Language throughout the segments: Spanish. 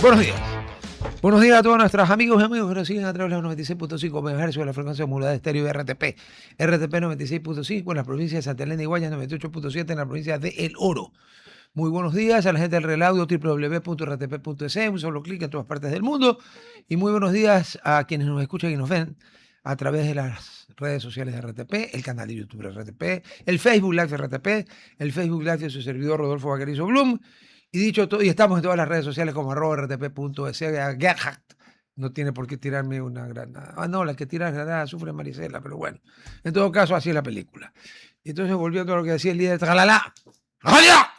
Buenos días. Buenos días a todos nuestros amigos y amigos que nos siguen a través de los 96.5 MHz de la frecuencia modulada de estéreo de RTP. RTP 96.5 en la provincia de Santa Elena y Guayas, 98.7 en la provincia de El Oro. Muy buenos días a la gente del Relaudio, www.rtp.es, un solo clic en todas partes del mundo. Y muy buenos días a quienes nos escuchan y nos ven a través de las redes sociales de RTP, el canal de YouTube de RTP, el Facebook Live de RTP, el Facebook Live de su servidor Rodolfo Vaquerizo Blum. Y dicho todo, y estamos en todas las redes sociales como @rtp.es. Gerhard no tiene por qué tirarme una granada. Ah, no, la que tira granada sufre Marisela, pero bueno. En todo caso, así es la película. Y entonces, volviendo a lo que decía el líder de Tralala. ¡Oiga!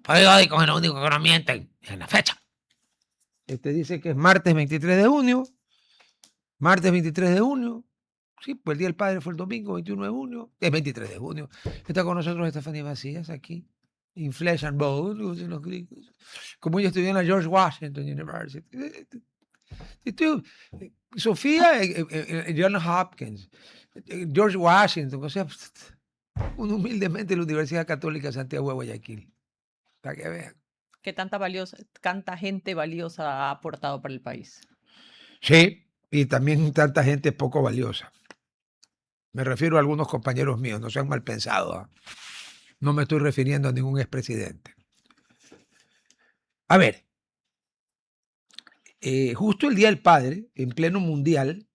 Periódicos es lo único que no mienten en la fecha. Dice que es martes 23 de junio. Martes 23 de junio. Sí, pues el Día del Padre fue el domingo, 21 de junio. Es 23 de junio. Está con nosotros Estefanía Macías aquí. Inflation Bowl, los gringos. Como ella estudió en la George Washington University. Sofía, John Hopkins, George Washington, o sea, humildemente la Universidad Católica de Santiago de Guayaquil. Para que vean. Que tanta gente valiosa ha aportado para el país. Sí, y también tanta gente poco valiosa. Me refiero a algunos compañeros míos, no sean mal pensados. ¿eh? No me estoy refiriendo a ningún expresidente. A ver, justo el Día del Padre, en pleno mundial,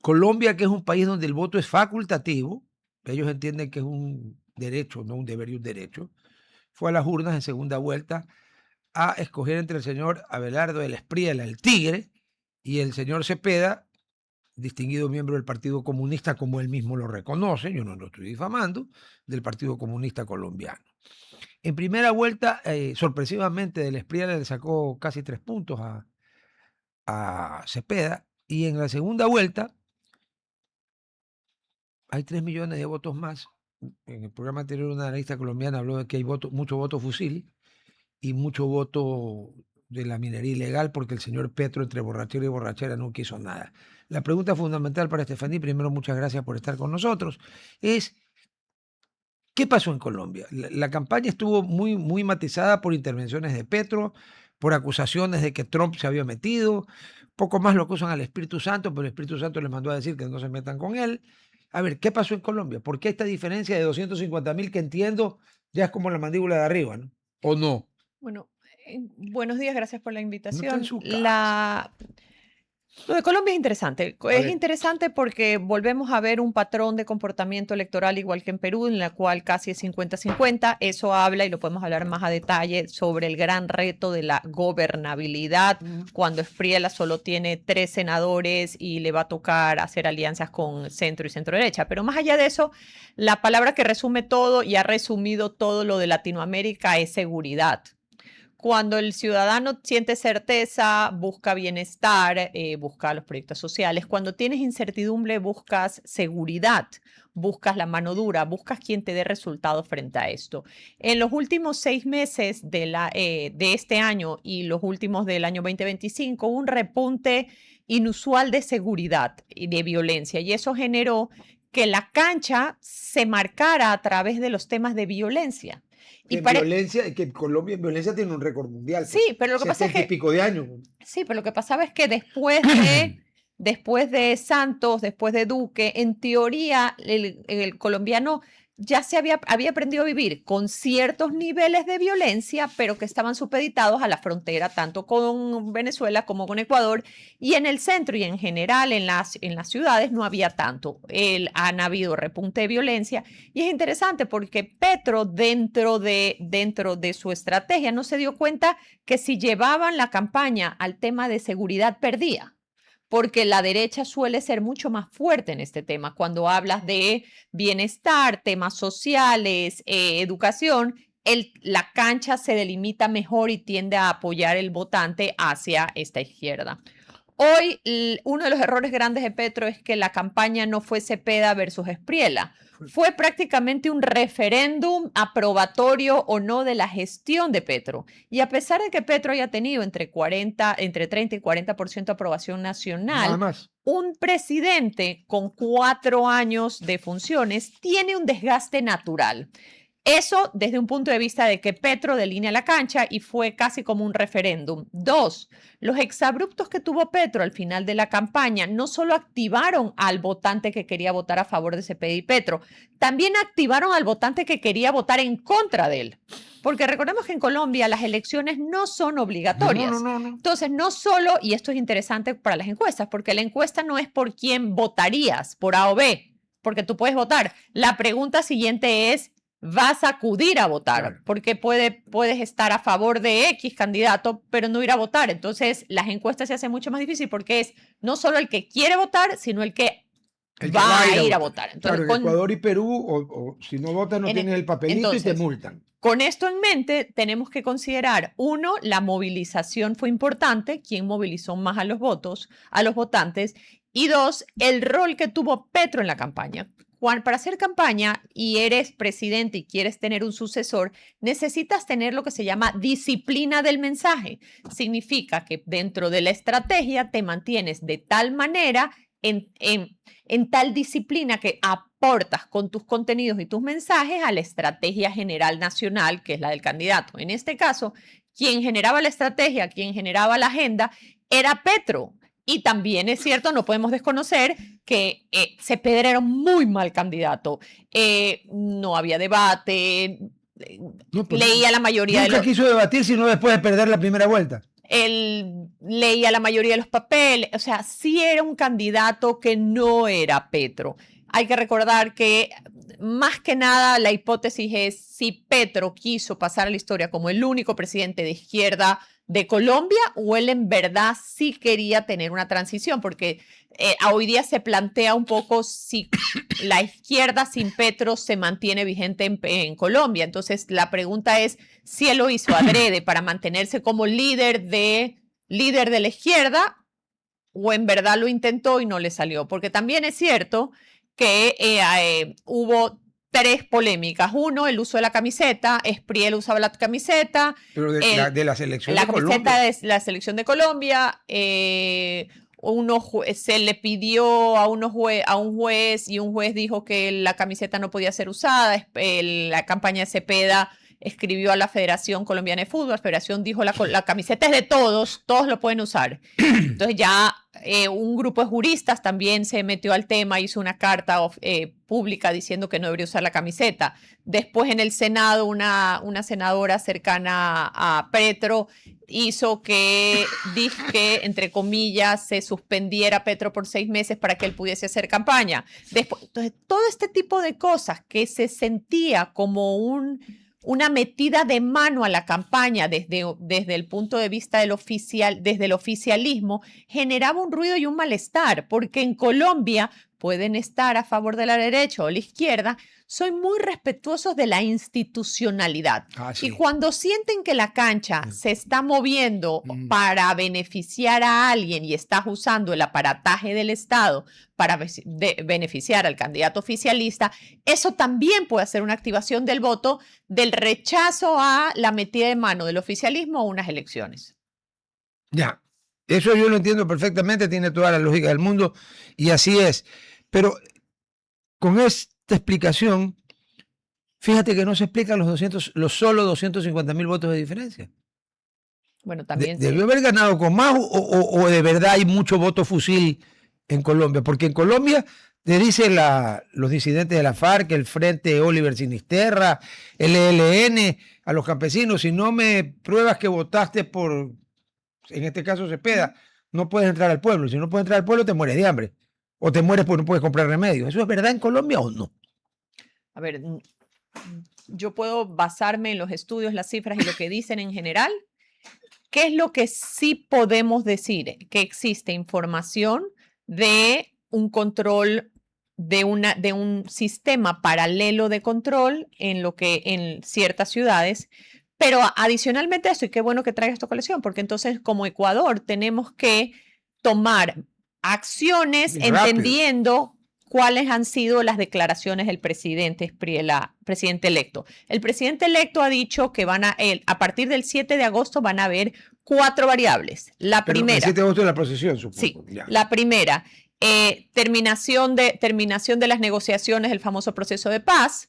Colombia, que es un país donde el voto es facultativo, ellos entienden que es un derecho, no un deber y un derecho, fue a las urnas en segunda vuelta a escoger entre el señor Abelardo del Espriella, el Tigre, y el señor Cepeda, distinguido miembro del Partido Comunista, como él mismo lo reconoce, yo no lo estoy difamando, del Partido Comunista Colombiano. En primera vuelta, sorpresivamente, del Espriella le sacó casi 3 puntos a Cepeda, y en la segunda vuelta hay 3 millones de votos más. En el programa anterior una analista colombiana habló de que hay mucho voto fusil y mucho voto de la minería ilegal porque el señor Petro entre borrachera y borrachera no quiso nada. La pregunta fundamental para Estefaní, primero muchas gracias por estar con nosotros, es ¿qué pasó en Colombia? La campaña estuvo muy matizada por intervenciones de Petro, por acusaciones de que Trump se había metido, poco más lo acusan al Espíritu Santo, pero el Espíritu Santo les mandó a decir que no se metan con él. A ver, ¿qué pasó en Colombia? ¿Por qué esta diferencia de 250.000 que entiendo ya es como la mandíbula de arriba, ¿no? ¿O no? Bueno, buenos días, gracias por la No está en invitación. su casa. Lo de Colombia es interesante. A Es ver, interesante porque volvemos a ver un patrón de comportamiento electoral igual que en Perú, en la cual casi es 50-50. Eso habla, y lo podemos hablar más a detalle, sobre el gran reto de la gobernabilidad, cuando Espriella solo tiene 3 senadores y le va a tocar hacer alianzas con centro y centro derecha. Pero más allá de eso, la palabra que resume todo y ha resumido todo lo de Latinoamérica es seguridad. Cuando el ciudadano siente certeza, busca bienestar, busca los proyectos sociales. Cuando tienes incertidumbre, buscas seguridad, buscas la mano dura, buscas quien te dé resultados frente a esto. En los últimos 6 meses de este año y los últimos del año 2025, hubo un repunte inusual de seguridad y de violencia, y eso generó que la cancha se marcara a través de los temas de violencia. que en violencia, que Colombia en violencia tiene un récord mundial. Sí, pero lo que pasa es 70 y que pico de años. sí, pero lo que pasaba es que después de Santos, después de Duque, en teoría el colombiano ya había aprendido a vivir con ciertos niveles de violencia, pero que estaban supeditados a la frontera, tanto con Venezuela como con Ecuador, y en el centro y en general en las ciudades no había tanto. Han habido repunte de violencia, y es interesante porque Petro dentro de su estrategia no se dio cuenta que si llevaban la campaña al tema de seguridad perdía, porque la derecha suele ser mucho más fuerte en este tema. Cuando hablas de bienestar, temas sociales, educación, la cancha se delimita mejor y tiende a apoyar el votante hacia esta izquierda. Hoy, uno de los errores grandes de Petro es que la campaña no fue Cepeda versus Espriella. Fue prácticamente un referéndum aprobatorio o no de la gestión de Petro. Y a pesar de que Petro haya tenido entre 30 y 40% de aprobación nacional, un presidente con 4 años de funciones tiene un desgaste natural. Eso desde un punto de vista de que Petro delinea la cancha y fue casi como un referéndum. Dos, los exabruptos que tuvo Petro al final de la campaña no solo activaron al votante que quería votar a favor de Cepeda y Petro, también activaron al votante que quería votar en contra de él. Porque recordemos que en Colombia las elecciones no son obligatorias. No. Entonces, no solo, y esto es interesante para las encuestas, porque la encuesta no es por quién votarías, por A o B, porque tú puedes votar. La pregunta siguiente es, ¿vas a acudir a votar? Claro. Porque puedes estar a favor de X candidato, pero no ir a votar. Entonces, las encuestas se hacen mucho más difícil porque es no solo el que quiere votar, sino el que va a ir a votar. Entonces, claro, en Ecuador y Perú, o si no votas no tienes el papelito y te multan. Con esto en mente, tenemos que considerar, uno, la movilización fue importante, quién movilizó más a los votantes, y dos, el rol que tuvo Petro en la campaña. Juan, para hacer campaña y eres presidente y quieres tener un sucesor, necesitas tener lo que se llama disciplina del mensaje. Significa que dentro de la estrategia te mantienes de tal manera en tal disciplina que aportas con tus contenidos y tus mensajes a la estrategia general nacional, que es la del candidato. En este caso, quien generaba la estrategia, quien generaba la agenda, era Petro. Y también es cierto, no podemos desconocer que Cepeda era un muy mal candidato. No había debate, leía la mayoría de los... Nunca quiso debatir sino después de perder la primera vuelta. Él leía la mayoría de los papeles, o sea, sí era un candidato que no era Petro. Hay que recordar que más que nada la hipótesis es si Petro quiso pasar a la historia como el único presidente de izquierda de Colombia o él en verdad sí quería tener una transición, porque hoy día se plantea un poco si la izquierda sin Petro se mantiene vigente en Colombia. Entonces la pregunta es si él lo hizo adrede para mantenerse como líder de la izquierda o en verdad lo intentó y no le salió, porque también es cierto que hubo tres polémicas. Uno, el uso de la camiseta. Espriel usaba la camiseta. Pero de la selección de Colombia. La camiseta de la selección de Colombia. Se le pidió a un juez y un juez dijo que la camiseta no podía ser usada. La campaña de Cepeda escribió a la Federación Colombiana de Fútbol. La Federación dijo la camiseta es de todos lo pueden usar. Entonces ya un grupo de juristas también se metió al tema, hizo una carta pública diciendo que no debería usar la camiseta. Después en el Senado una senadora cercana a Petro hizo que, entre comillas, se suspendiera a Petro por 6 meses para que él pudiese hacer campaña. Entonces, todo este tipo de cosas que se sentía como una metida de mano a la campaña desde el punto de vista desde el oficialismo, generaba un ruido y un malestar, porque en Colombia pueden estar a favor de la derecha o la izquierda, son muy respetuosos de la institucionalidad. Sí. Y cuando sienten que la cancha se está moviendo para beneficiar a alguien y estás usando el aparataje del Estado para beneficiar al candidato oficialista, eso también puede ser una activación del voto del rechazo a la metida de mano del oficialismo a unas elecciones. Ya, eso yo lo entiendo perfectamente, tiene toda la lógica del mundo y así es. Pero con esta explicación, fíjate que no se explican los solo 250.000 votos de diferencia. Bueno, también ¿Debió haber ganado con más o de verdad hay mucho voto fusil en Colombia? Porque en Colombia te dicen los disidentes de la FARC, el Frente Oliver Sinisterra, el ELN, a los campesinos, si no me pruebas que votaste por, en este caso Cepeda, no puedes entrar al pueblo. Si no puedes entrar al pueblo, te mueres de hambre. O te mueres porque no puedes comprar remedios. ¿Eso es verdad en Colombia o no? A ver, yo puedo basarme en los estudios, las cifras y lo que dicen en general. ¿Qué es lo que sí podemos decir? Que existe información de un control, de un sistema paralelo de control en ciertas ciudades. Pero adicionalmente a eso, y qué bueno que traiga esta colección, porque entonces como Ecuador tenemos que tomar acciones entendiendo cuáles han sido las declaraciones del presidente electo. El presidente electo ha dicho que a partir del 7 de agosto van a haber 4 variables. La primera. El 7 de agosto de la procesión, supongo. Sí, la primera, terminación de las negociaciones del famoso proceso de paz.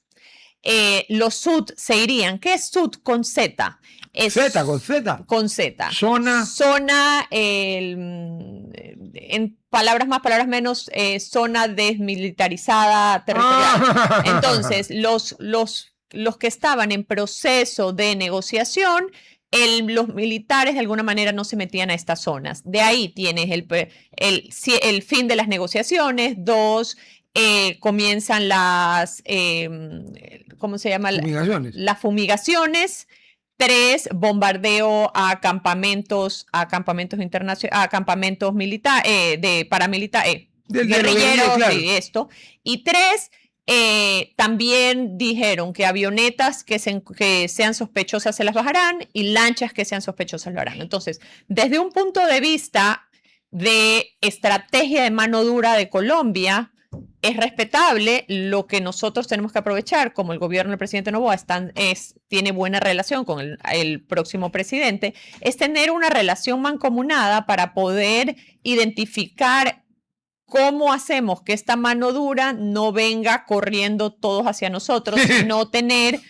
los SUD se irían. ¿Qué es SUD con Z? Es Z, con Z. Con Z. Zona. Zona, en palabras más, palabras menos, zona desmilitarizada territorial. Entonces, los que estaban en proceso de negociación, los militares de alguna manera no se metían a estas zonas. De ahí tienes el fin de las negociaciones. 2, comienzan las, ¿cómo se llama? Fumigaciones. Las fumigaciones. 3, bombardeo a campamentos internacionales, a campamentos militares, de paramilitares, guerrilleros, claro. y esto. Y 3, también dijeron que avionetas que sean sospechosas se las bajarán y lanchas que sean sospechosas lo harán. Entonces, desde un punto de vista de estrategia de mano dura de Colombia, es respetable. Lo que nosotros tenemos que aprovechar, como el gobierno del presidente Noboa tiene buena relación con el próximo presidente, es tener una relación mancomunada para poder identificar cómo hacemos que esta mano dura no venga corriendo todos hacia nosotros, sino tener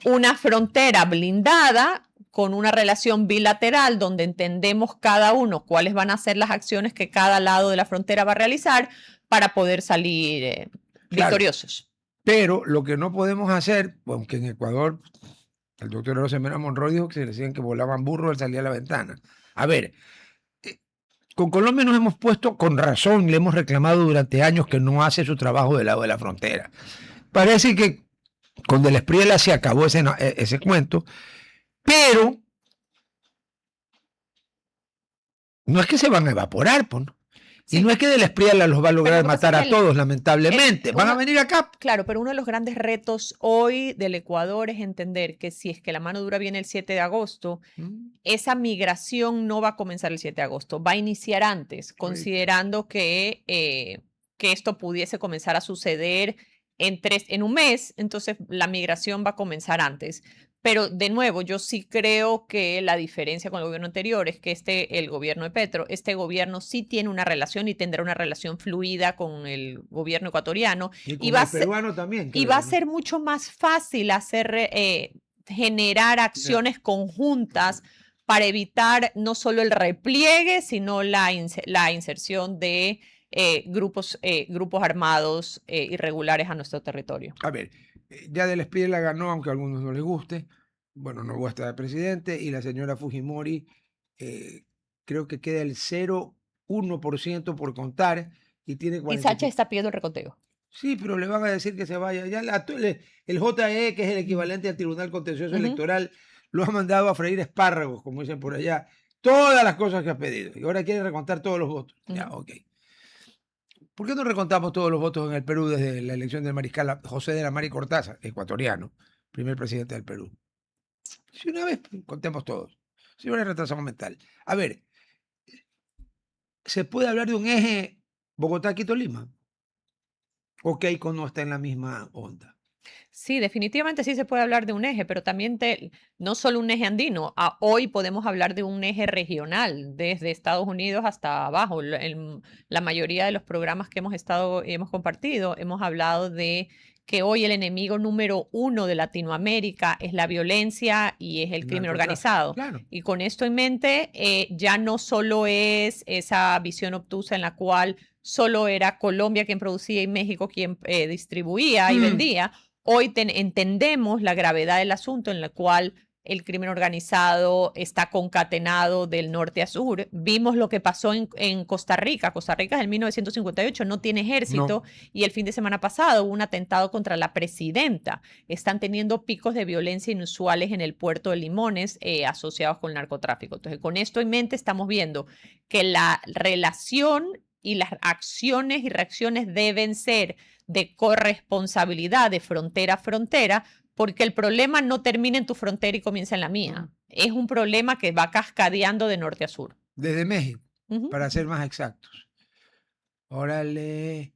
una frontera blindada con una relación bilateral donde entendemos cada uno cuáles van a ser las acciones que cada lado de la frontera va a realizar para poder salir victoriosos. Pero lo que no podemos hacer, aunque en Ecuador el doctor Rosemena Monroy dijo que se le decían que volaban burros al salir a la ventana. A ver, con Colombia nos hemos puesto, con razón, le hemos reclamado durante años que no hace su trabajo del lado de la frontera. Parece que con Del Espriella se acabó ese cuento, pero no es que se van a evaporar, pues, ¿no? Sí. Y no es que Del Espriella los va a lograr matar a todos, lamentablemente. Van a venir acá. Claro, pero uno de los grandes retos hoy del Ecuador es entender que si es que la mano dura viene el 7 de agosto, esa migración no va a comenzar el 7 de agosto, va a iniciar antes, considerando que esto pudiese comenzar a suceder en un mes, entonces la migración va a comenzar antes. Pero de nuevo, yo sí creo que la diferencia con el gobierno anterior es que el gobierno de Petro, este gobierno sí tiene una relación y tendrá una relación fluida con el gobierno ecuatoriano. Y con el peruano también. Y va a ser mucho más fácil generar acciones conjuntas para evitar no solo el repliegue, sino la inserción de grupos armados irregulares a nuestro territorio. A ver, ya Del Espriella ganó, aunque a algunos no les guste. Bueno, no va a estar de presidente. Y la señora Fujimori, creo que queda el 0,1% por contar. Y tiene 40... Y Sánchez está pidiendo el reconteo. Sí, pero le van a decir que se vaya. Ya el JE, que es el equivalente al Tribunal Contencioso Electoral, lo ha mandado a freír espárragos, como dicen por allá. Todas las cosas que ha pedido. Y ahora quiere recontar todos los votos. Ya, ok. ¿Por qué no recontamos todos los votos en el Perú desde la elección del mariscal José de la Mari Cortázar, ecuatoriano, primer presidente del Perú? Si una vez contemos todos, si no hay retraso mental. A ver, ¿se puede hablar de un eje Bogotá-Quito-Lima? ¿O Keiko no está en la misma onda? Sí, definitivamente sí se puede hablar de un eje, pero también no solo un eje andino. Hoy podemos hablar de un eje regional, desde Estados Unidos hasta abajo. La mayoría de los programas que hemos compartido, hemos hablado de que hoy el enemigo número 1 de Latinoamérica es la violencia y es el crimen organizado. Claro. Y con esto en mente, ya no solo es esa visión obtusa en la cual solo era Colombia quien producía y México quien distribuía y vendía. Hoy entendemos la gravedad del asunto en el cual el crimen organizado está concatenado del norte a sur. Vimos lo que pasó en Costa Rica. Costa Rica es el 1958, no tiene ejército, y el fin de semana pasado hubo un atentado contra la presidenta. Están teniendo picos de violencia inusuales en el puerto de Limones asociados con el narcotráfico. Entonces, con esto en mente estamos viendo que la relación y las acciones y reacciones deben ser de corresponsabilidad de frontera a frontera, porque el problema no termina en tu frontera y comienza en la mía. Es un problema que va cascadeando de norte a sur. Desde México, para ser más exactos. Órale,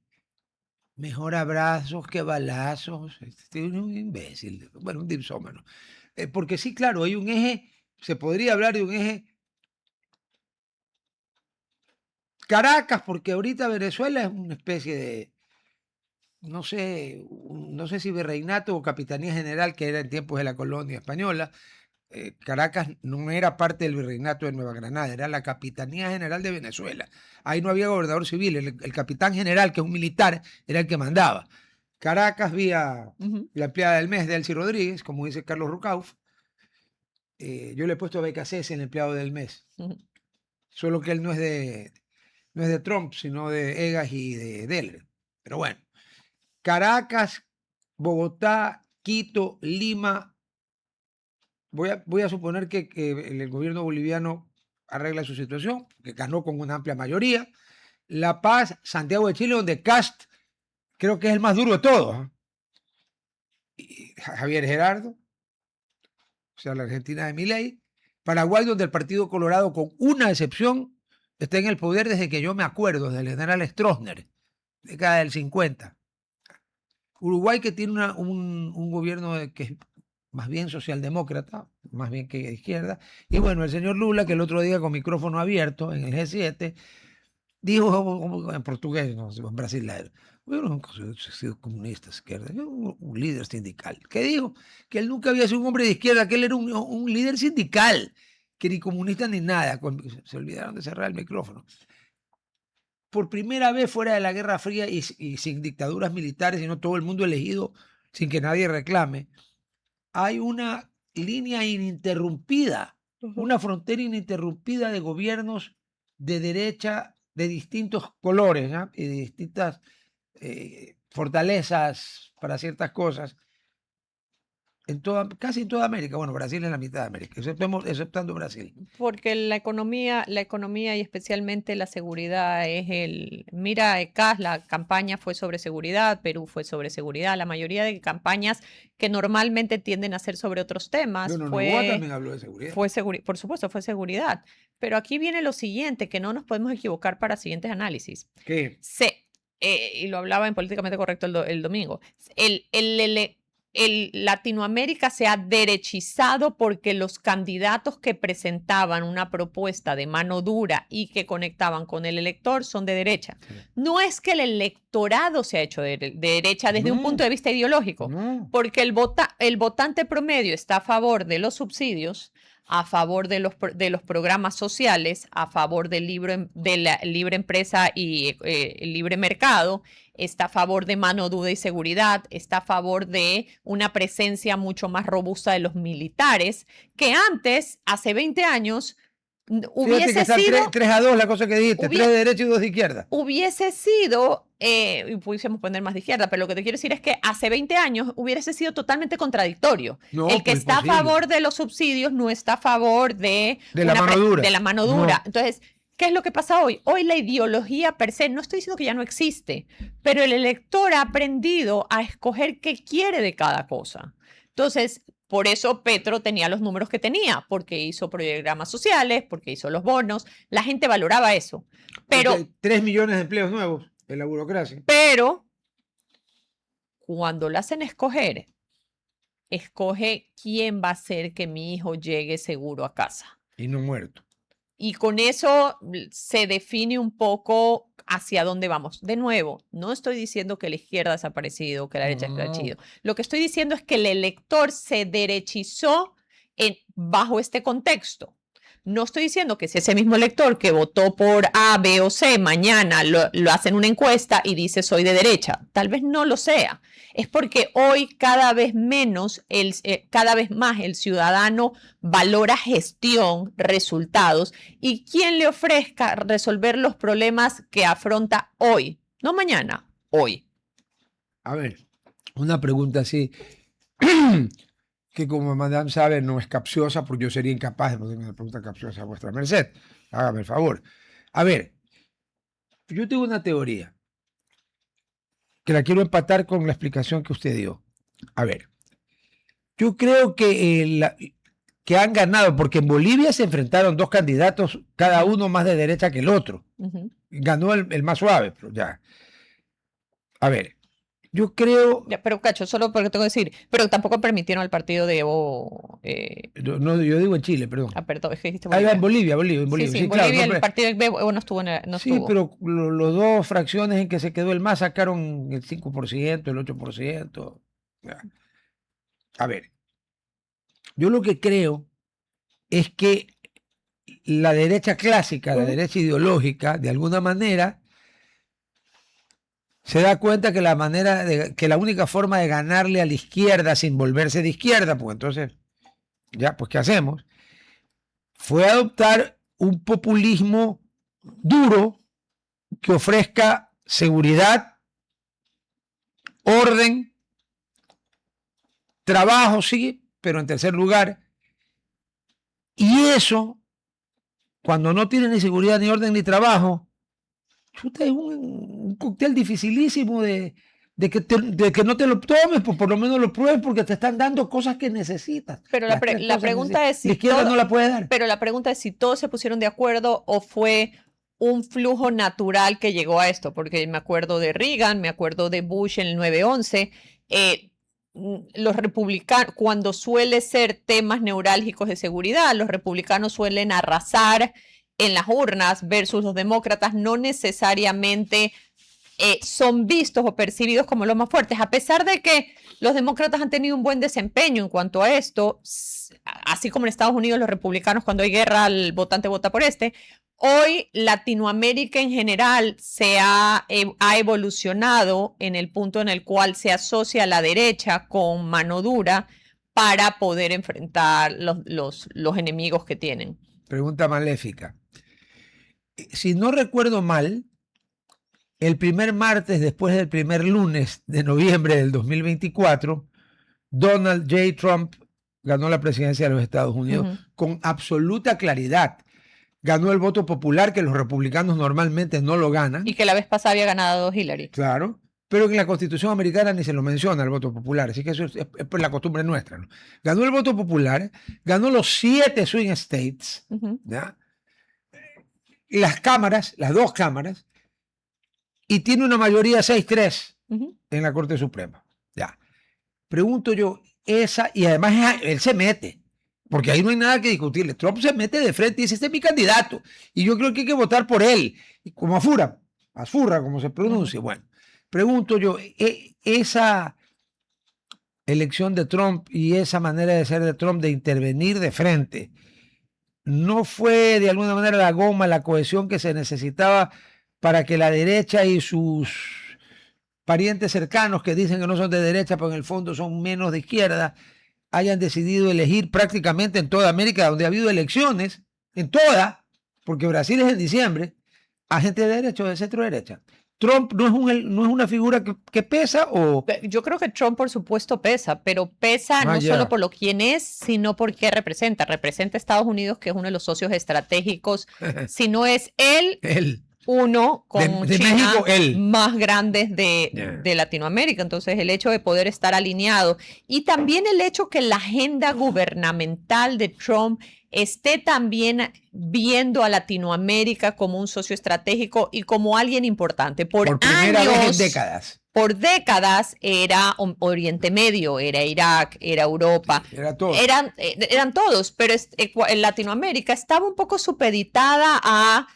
mejor abrazos que balazos. Este es un imbécil, bueno, un dipsómano. Porque sí, claro, hay un eje, se podría hablar de un eje Caracas, porque ahorita Venezuela es una especie no sé, no sé si virreinato o capitanía general, que era en tiempos de la colonia española. Caracas no era parte del virreinato de Nueva Granada, era la Capitanía General de Venezuela. Ahí no había gobernador civil, el capitán general, que es un militar, era el que mandaba. Caracas vía Ujú. la empleada del mes de Elsie Rodríguez, como dice Carlos Rucauf. Yo le he puesto a BKC en el empleado del mes, Ujú. solo que él no es de Trump, sino de Egas y de Delre. Pero bueno, Caracas, Bogotá, Quito, Lima. Voy a suponer que el gobierno boliviano arregla su situación, que ganó con una amplia mayoría. La Paz, Santiago de Chile, donde Cast creo que es el más duro de todos. ¿Eh? Y Javier Gerardo, o sea, la Argentina de Milei. Paraguay, donde el Partido Colorado, con una excepción, está en el poder desde que yo me acuerdo, del general Stroessner, década del 50. Uruguay, que tiene un gobierno que es más bien socialdemócrata, más bien que de izquierda. Y bueno, el señor Lula, que el otro día con micrófono abierto en el G7, dijo en portugués, no sé, en brasileño, yo nunca he sido comunista izquierda, yo un líder sindical. ¿Qué dijo? Que él nunca había sido un hombre de izquierda, que él era un líder sindical, que ni comunista ni nada. Se olvidaron de cerrar el micrófono. Por primera vez fuera de la Guerra Fría y sin dictaduras militares, sino todo el mundo elegido sin que nadie reclame, hay una línea ininterrumpida, una frontera ininterrumpida de gobiernos de derecha de distintos colores, ¿no? Y de distintas fortalezas para ciertas cosas, casi en toda América. Bueno, Brasil es la mitad de América, exceptando Brasil. Porque la economía y especialmente la seguridad mira, CAS, la campaña fue sobre seguridad, Perú fue sobre seguridad, la mayoría de campañas que normalmente tienden a ser sobre otros temas Bueno, Novoa también habló de seguridad. por supuesto, fue seguridad. Pero aquí viene lo siguiente, que no nos podemos equivocar para siguientes análisis. ¿Qué? Y lo hablaba en Políticamente Correcto el domingo, Latinoamérica se ha derechizado porque los candidatos que presentaban una propuesta de mano dura y que conectaban con el elector son de derecha. Sí. No es que el electorado se ha hecho de derecha desde un punto de vista ideológico, porque el votante promedio está a favor de los subsidios, a favor de los programas sociales, a favor de la libre empresa y el libre mercado, está a favor de mano dura y seguridad, está a favor de una presencia mucho más robusta de los militares, que antes, hace 20 años, hubiese sido 3-2 la cosa que dijiste, 3 de derecha y 2 de izquierda. Hubiese sido, y pudiésemos poner más de izquierda, pero lo que te quiero decir es que hace 20 años hubiese sido totalmente contradictorio. No, el que pues está a favor de los subsidios no está a favor de la mano dura. De la mano dura. No. Entonces, ¿qué es lo que pasa hoy? Hoy la ideología per se, no estoy diciendo que ya no existe, pero el elector ha aprendido a escoger qué quiere de cada cosa. Entonces, por eso Petro tenía los números que tenía, porque hizo programas sociales, porque hizo los bonos, la gente valoraba eso. Pero 3 millones de empleos nuevos en la burocracia. Pero cuando lo hacen escoge quién va a hacer que mi hijo llegue seguro a casa. Y no muerto. Y con eso se define un poco hacia dónde vamos. De nuevo, no estoy diciendo que la izquierda ha desaparecido, que la derecha ha desaparecido. Lo que estoy diciendo es que el elector se derechizó bajo este contexto. No estoy diciendo que si ese mismo elector que votó por A, B o C mañana lo hace en una encuesta y dice soy de derecha. Tal vez no lo sea. Es porque hoy cada vez más el ciudadano valora gestión, resultados y quien le ofrezca resolver los problemas que afronta hoy. No mañana, hoy. A ver, una pregunta así. Que como Madame sabe no es capciosa, porque yo sería incapaz de ponerme una pregunta capciosa a vuestra merced. Hágame el favor. A ver, yo tengo una teoría que la quiero empatar con la explicación que usted dio. A ver, yo creo que han ganado, porque en Bolivia se enfrentaron 2 candidatos, cada uno más de derecha que el otro. Ganó el más suave, pero ya. A ver, Yo creo, Ya, pero Cacho, solo porque tengo que decir, pero tampoco permitieron al partido de Evo, no, yo digo en Chile, perdón. perdón, es que dijiste Ahí va en Bolivia. Bolivia, en Sí, Bolivia. sí, Sí, en claro, Bolivia no, el partido de Evo no estuvo, no sí, estuvo. pero los dos fracciones en que se quedó el MAS sacaron el 5%, el 8%. Ya. A ver, yo lo que creo es que la derecha clásica, la derecha ideológica, de alguna manera, se da cuenta que que la única forma de ganarle a la izquierda sin volverse de izquierda, pues entonces, ya, pues ¿qué hacemos? Fue adoptar un populismo duro que ofrezca seguridad, orden, trabajo, sí, pero en tercer lugar. Y eso, cuando no tiene ni seguridad, ni orden, ni trabajo, chuta, es un cóctel dificilísimo de que no te lo tomes, pues por lo menos lo pruebes porque te están dando cosas que necesitas. Pero Las tres la cosas pregunta es la si izquierda no la puede dar. pero la pregunta es si todos se pusieron de acuerdo o fue un flujo natural que llegó a esto, porque me acuerdo de Reagan, me acuerdo de Bush en el 9/11, los republicanos, cuando suele ser temas neurálgicos de seguridad, los republicanos suelen arrasar en las urnas versus los demócratas, no necesariamente son vistos o percibidos como los más fuertes, a pesar de que los demócratas han tenido un buen desempeño en cuanto a esto, así como en Estados Unidos los republicanos cuando hay guerra el votante vota por este. Hoy Latinoamérica en general ha evolucionado en el punto en el cual se asocia a la derecha con mano dura para poder enfrentar los enemigos que tienen. Pregunta maléfica. Si no recuerdo mal, el primer martes después del primer lunes de noviembre del 2024, Donald J. Trump ganó la presidencia de los Estados Unidos con absoluta claridad. Ganó el voto popular, que los republicanos normalmente no lo ganan. Y que la vez pasada había ganado Hillary. Claro, pero que en la Constitución americana ni se lo menciona el voto popular, así que eso es por la costumbre nuestra, ¿no? Ganó el voto popular, ganó los 7 swing states, ¿ya? Las cámaras, las dos cámaras, y tiene una mayoría 6-3 en la Corte Suprema. Ya. Pregunto yo, y además él se mete, porque ahí no hay nada que discutirle. Trump se mete de frente y dice, este es mi candidato, y yo creo que hay que votar por él, como Asfurra, como se pronuncia. Bueno, pregunto yo, esa elección de Trump y esa manera de ser de Trump de intervenir de frente, ¿no fue de alguna manera la goma, la cohesión que se necesitaba para que la derecha y sus parientes cercanos que dicen que no son de derecha, pero en el fondo son menos de izquierda, hayan decidido elegir prácticamente en toda América, donde ha habido elecciones, en toda, porque Brasil es en diciembre, a gente de derecha o de centro derecha? ¿Trump no es una figura que pesa o...? Yo creo que Trump, por supuesto, pesa, pero pesa no solo por lo quién es, sino por qué representa. Representa a Estados Unidos, que es uno de los socios estratégicos, si no es él. Uno con de China México, más grandes de Latinoamérica. Entonces, el hecho de poder estar alineado y también el hecho que la agenda gubernamental de Trump esté también viendo a Latinoamérica como un socio estratégico y como alguien importante. Por primera años, vez en décadas. Por décadas era Oriente Medio, era Irak, era Europa. Era todo. Eran todos, pero en Latinoamérica estaba un poco supeditada a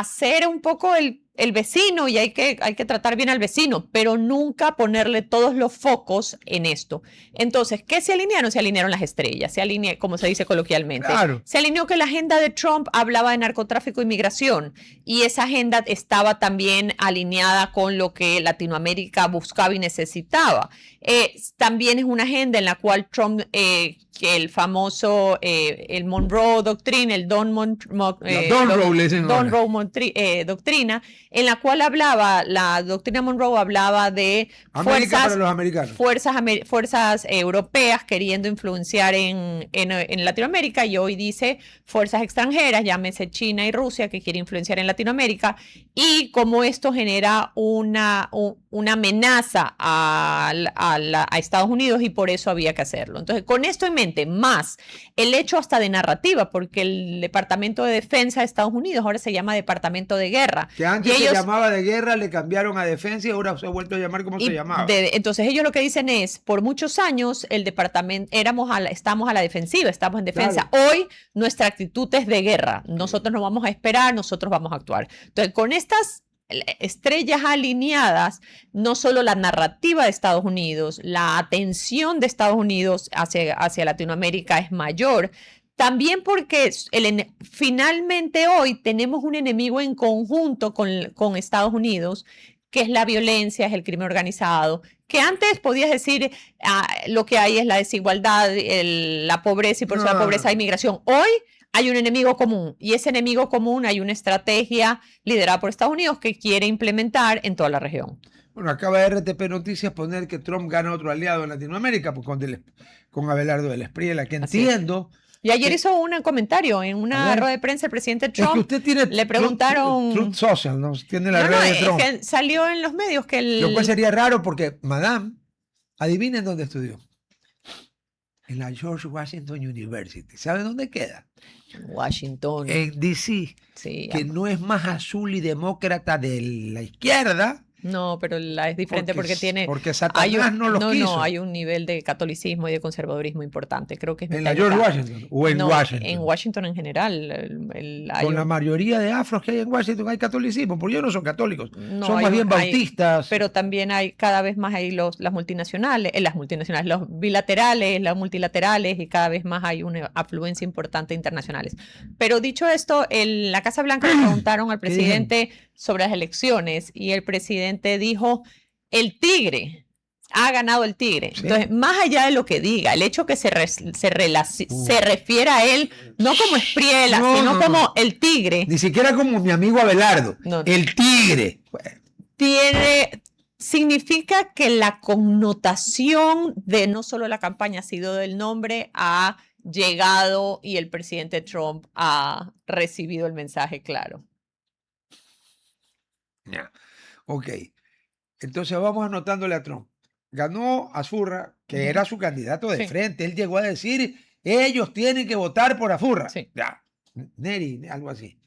ser un poco el vecino y hay que tratar bien al vecino, pero nunca ponerle todos los focos en esto. Entonces, ¿qué se alinearon? Se alinearon las estrellas, se alineó, como se dice coloquialmente. Claro. Se alineó que la agenda de Trump hablaba de narcotráfico y migración y esa agenda estaba también alineada con lo que Latinoamérica buscaba y necesitaba. También es una agenda en la cual Trump, que el famoso, el Monroe Doctrina, el Monroe Doctrina, en la cual la doctrina Monroe hablaba de fuerzas europeas queriendo influenciar en Latinoamérica, y hoy dice fuerzas extranjeras, llámese China y Rusia, que quieren influenciar en Latinoamérica, y cómo esto genera un una amenaza a Estados Unidos y por eso había que hacerlo. Entonces, con esto en mente, más el hecho hasta de narrativa, porque el Departamento de Defensa de Estados Unidos ahora se llama Departamento de Guerra. Que antes se llamaba de guerra, le cambiaron a defensa y ahora se ha vuelto a llamar como se llamaba. Entonces ellos lo que dicen es, por muchos años el departamento, estamos a la defensiva, estamos en defensa. Claro. Hoy nuestra actitud es de guerra. Nosotros no vamos a esperar, nosotros vamos a actuar. Entonces, con estas estrellas alineadas, no solo la narrativa de Estados Unidos, la atención de Estados Unidos hacia Latinoamérica es mayor, también porque finalmente hoy tenemos un enemigo en conjunto con Estados Unidos, que es la violencia, es el crimen organizado, que antes podías decir lo que hay es la desigualdad, la pobreza y por eso la pobreza hay migración. Hoy hay un enemigo común y ese enemigo común hay una estrategia liderada por Estados Unidos que quiere implementar en toda la región. Bueno, acaba de RTP Noticias poner que Trump gana otro aliado en Latinoamérica pues con Abelardo del Espriella, que entiendo. Y ayer hizo un comentario en una rueda de prensa el presidente Trump. Es que usted tiene le preguntaron. Truth Social, ¿no? Tiene la red de Trump. Es que salió en los medios que Lo cual sería raro porque Madame, adivinen dónde estudió. En la George Washington University. ¿Saben dónde queda? Washington. En D.C. Sí, que no es más azul y demócrata de la izquierda. No, pero es diferente porque tiene... Porque Satanás no los quiso. No, hay un nivel de catolicismo y de conservadurismo importante. Creo que es ¿En la George Washington o en Washington? En Washington en general. Con la mayoría de afros que hay en Washington hay catolicismo, porque ellos no son católicos, no, son más bien bautistas. Pero también hay cada vez más hay las multinacionales, los bilaterales, las multilaterales y cada vez más hay una afluencia importante internacionales. Pero dicho esto, en la Casa Blanca le preguntaron al presidente sobre las elecciones y el presidente dijo, el tigre, ha ganado el tigre. Sí. Entonces, más allá de lo que diga, el hecho que se refiere a él, no como Espriella, sino como el tigre. Ni siquiera como mi amigo Abelardo, el tigre. Significa que la connotación de no solo la campaña, sino del nombre ha llegado y el presidente Trump ha recibido el mensaje claro. Yeah. Ok, entonces vamos anotándole a Trump. Ganó Azurra, que era su candidato de frente. Él llegó a decir, ellos tienen que votar por Azurra. Sí. Ya, Neri, algo así.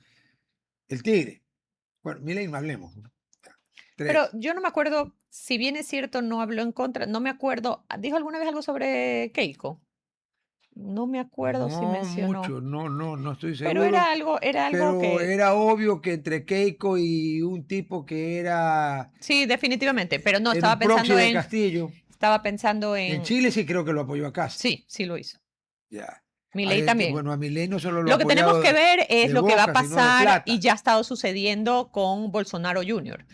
El tigre. Bueno, miren, hablemos. Pero yo no me acuerdo, si bien es cierto, no habló en contra, no me acuerdo, ¿dijo alguna vez algo sobre Keiko? No me acuerdo si mencionó. Mucho, no estoy seguro. Pero era algo pero que... era obvio que entre Keiko y un tipo que era... Sí, definitivamente, pero no, estaba pensando en... Castillo. Estaba pensando en... En Chile sí creo que lo apoyó a Castro. Sí, sí lo hizo. Ya. Milei también. Bueno, a Milei no solo lo que tenemos que ver es lo que va a pasar y ya ha estado sucediendo con Bolsonaro Jr.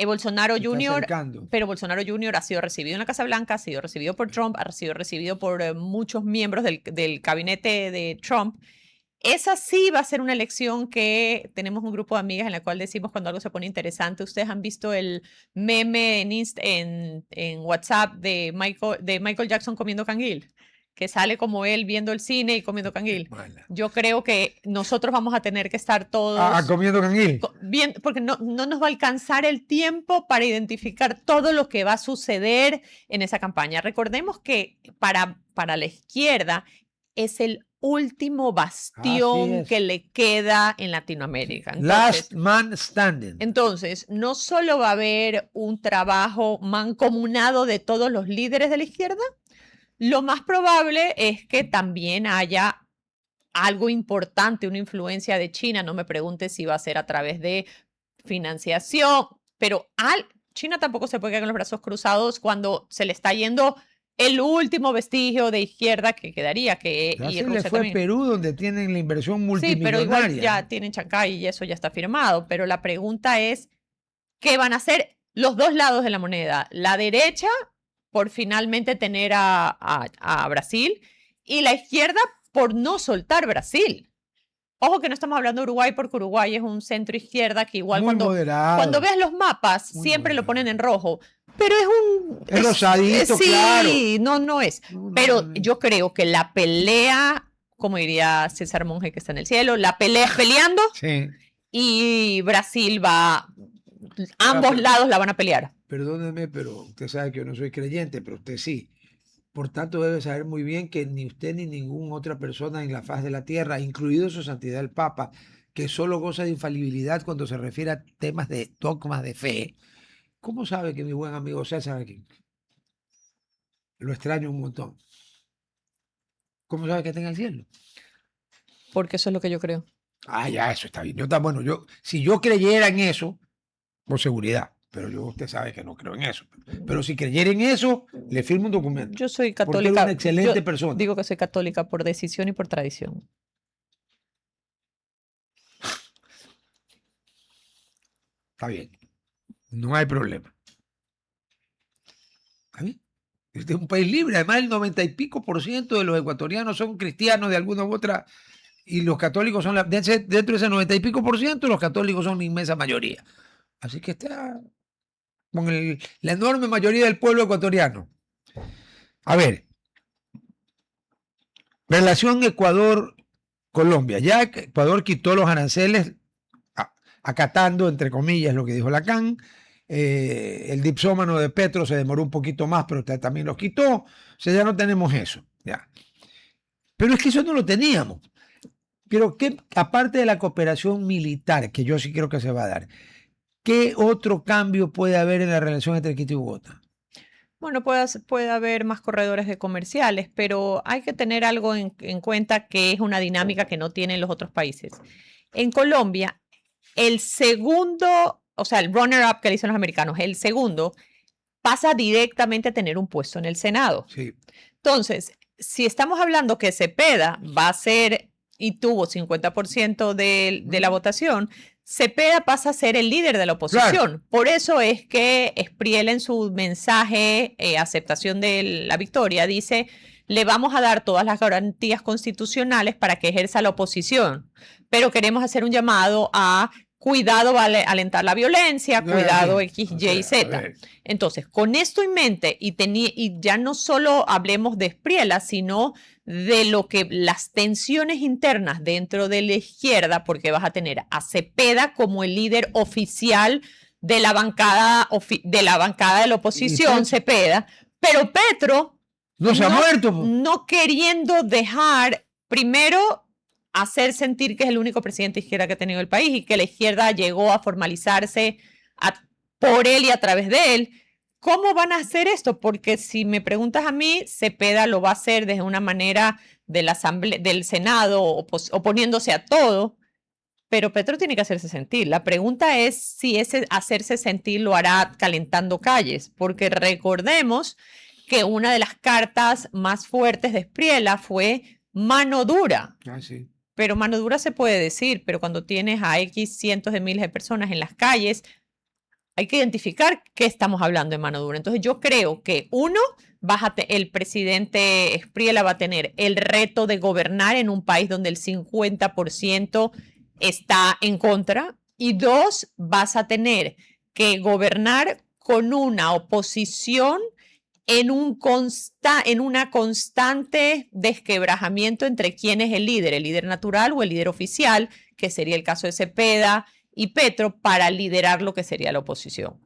Bolsonaro Jr., pero Bolsonaro Jr. ha sido recibido en la Casa Blanca, ha sido recibido por Trump, ha sido recibido por muchos miembros del gabinete de Trump. Esa sí va a ser una elección que tenemos un grupo de amigas en la cual decimos cuando algo se pone interesante. Ustedes han visto el meme en WhatsApp de Michael Jackson comiendo canguil, que sale como él viendo el cine y comiendo canguil. Yo creo que nosotros vamos a tener que estar todos... comiendo canguil. Bien, porque no nos va a alcanzar el tiempo para identificar todo lo que va a suceder en esa campaña. Recordemos que para la izquierda es el último bastión que le queda en Latinoamérica. Entonces, Last man standing. Entonces, no solo va a haber un trabajo mancomunado de todos los líderes de la izquierda, lo más probable es que también haya algo importante, una influencia de China. No me pregunte si va a ser a través de financiación, pero China tampoco se puede quedar con los brazos cruzados cuando se le está yendo el último vestigio de izquierda que quedaría. Ya se le fue a Perú, donde tienen la inversión multimillonaria. Sí, pero igual ya tienen Chancay y eso ya está firmado. Pero la pregunta es, ¿qué van a hacer los dos lados de la moneda? La derecha, por finalmente tener a Brasil, y la izquierda por no soltar Brasil. Ojo que no estamos hablando de Uruguay porque Uruguay es un centro izquierda que igual cuando veas los mapas siempre lo ponen en rojo. Pero es rosadito, claro. Sí, no es. Pero yo creo que la pelea, como diría César Monge que está en el cielo, la pelea es peleando sí. Y Brasil va ambos pero- lados la van a pelear. Perdóneme, pero usted sabe que yo no soy creyente, pero usted sí. Por tanto, debe saber muy bien que ni usted ni ninguna otra persona en la faz de la tierra, incluido su santidad el Papa, que solo goza de infalibilidad cuando se refiere a temas de dogmas de fe. ¿Cómo sabe que mi buen amigo César aquí? Lo extraño un montón. ¿Cómo sabe que está en el cielo? Porque eso es lo que yo creo. Ah, ya, eso está bien. Bueno, si yo creyera en eso, por seguridad, pero usted sabe que no creo en eso. Pero si creyera en eso, le firmo un documento. Yo soy Porque católica. era una excelente yo persona. Digo que soy católica por decisión y por tradición. Está bien. No hay problema. ¿Está bien? Este es un país libre. Además, el 90% y pico de los ecuatorianos son cristianos de alguna u otra. Y los católicos son dentro de ese 90% y pico, los católicos son la inmensa mayoría. Así que está con la enorme mayoría del pueblo ecuatoriano. A ver, relación Ecuador-Colombia. Ya Ecuador quitó los aranceles, acatando, entre comillas, lo que dijo Lacan. El dipsómano de Petro se demoró un poquito más, pero usted también los quitó. O sea, ya no tenemos eso. Ya. Pero es que eso no lo teníamos. Pero que, aparte de la cooperación militar, que yo sí creo que se va a dar, ¿qué otro cambio puede haber en la relación entre Quito y Bogotá? Bueno, puede haber más corredores de comerciales, pero hay que tener algo en cuenta que es una dinámica que no tienen los otros países. En Colombia, el segundo, o sea, el runner-up que le dicen los americanos, el segundo pasa directamente a tener un puesto en el Senado. Sí. Entonces, si estamos hablando que Cepeda va a ser y tuvo 50% de la votación, Cepeda pasa a ser el líder de la oposición. Claro. Por eso es que Espriel en su mensaje, aceptación de la victoria, dice, le vamos a dar todas las garantías constitucionales para que ejerza la oposición, pero queremos hacer un llamado a cuidado, vale alentar la violencia, cuidado X, Y y Z. Entonces, con esto en mente, y ya no solo hablemos de Espriella, sino de lo que las tensiones internas dentro de la izquierda, porque vas a tener a Cepeda como el líder oficial de la bancada de la oposición, Cepeda, pero Petro no se ha muerto. No queriendo dejar primero hacer sentir que es el único presidente de izquierda que ha tenido el país y que la izquierda llegó a formalizarse por él y a través de él. ¿Cómo van a hacer esto? Porque si me preguntas a mí, Cepeda lo va a hacer desde una manera del Senado, oponiéndose a todo, pero Petro tiene que hacerse sentir. La pregunta es si ese hacerse sentir lo hará calentando calles, porque recordemos que una de las cartas más fuertes de Espriella fue mano dura. Ah, sí. Pero mano dura se puede decir, pero cuando tienes a X cientos de miles de personas en las calles, hay que identificar qué estamos hablando de mano dura. Entonces yo creo que el presidente Espriella va a tener el reto de gobernar en un país donde el 50% está en contra, y dos, vas a tener que gobernar con una oposición en una constante desquebrajamiento entre quién es el líder natural o el líder oficial, que sería el caso de Cepeda y Petro, para liderar lo que sería la oposición.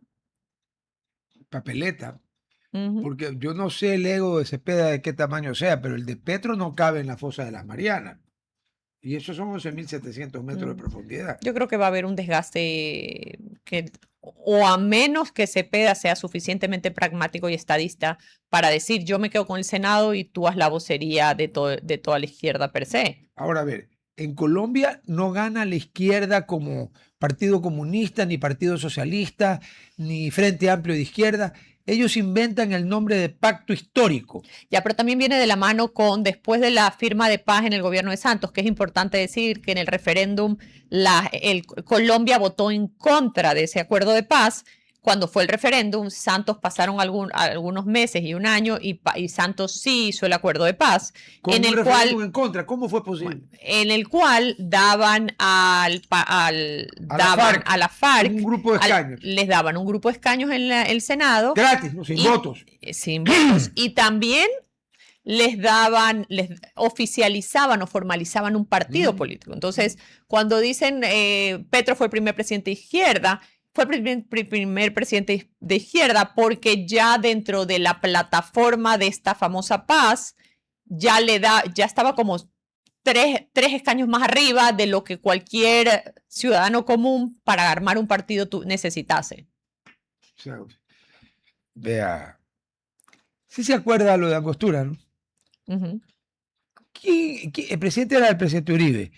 Papeleta. Porque yo no sé el ego de Cepeda de qué tamaño sea, pero el de Petro no cabe en la fosa de las Marianas. Y esos son 11.700 metros de profundidad. Yo creo que va a haber un desgaste o a menos que Cepeda sea suficientemente pragmático y estadista para decir yo me quedo con el Senado y tú haz la vocería de toda la izquierda per se. Ahora, a ver, en Colombia no gana la izquierda como Partido Comunista, ni Partido Socialista, ni Frente Amplio de Izquierda. Ellos inventan el nombre de pacto histórico. Ya, pero también viene de la mano después de la firma de paz en el gobierno de Santos, que es importante decir que en el referéndum Colombia votó en contra de ese acuerdo de paz. Cuando fue el referéndum, Santos pasaron algunos meses y un año y Santos sí hizo el acuerdo de paz. ¿Con un referéndum en contra? ¿Cómo fue posible? En el cual daban a la FARC un grupo de escaños. Les daban un grupo de escaños en el Senado. Gratis, ¿no? Sin votos. Sin votos. Y también les oficializaban o formalizaban un partido político. Entonces, cuando dicen Petro fue el primer presidente de izquierda, fue el primer presidente de izquierda, porque ya dentro de la plataforma de esta famosa paz, ya estaba como tres escaños más arriba de lo que cualquier ciudadano común para armar un partido necesitase. O sea, vea, sí se acuerda lo de Angostura, ¿no? Uh-huh. El presidente era el presidente Uribe,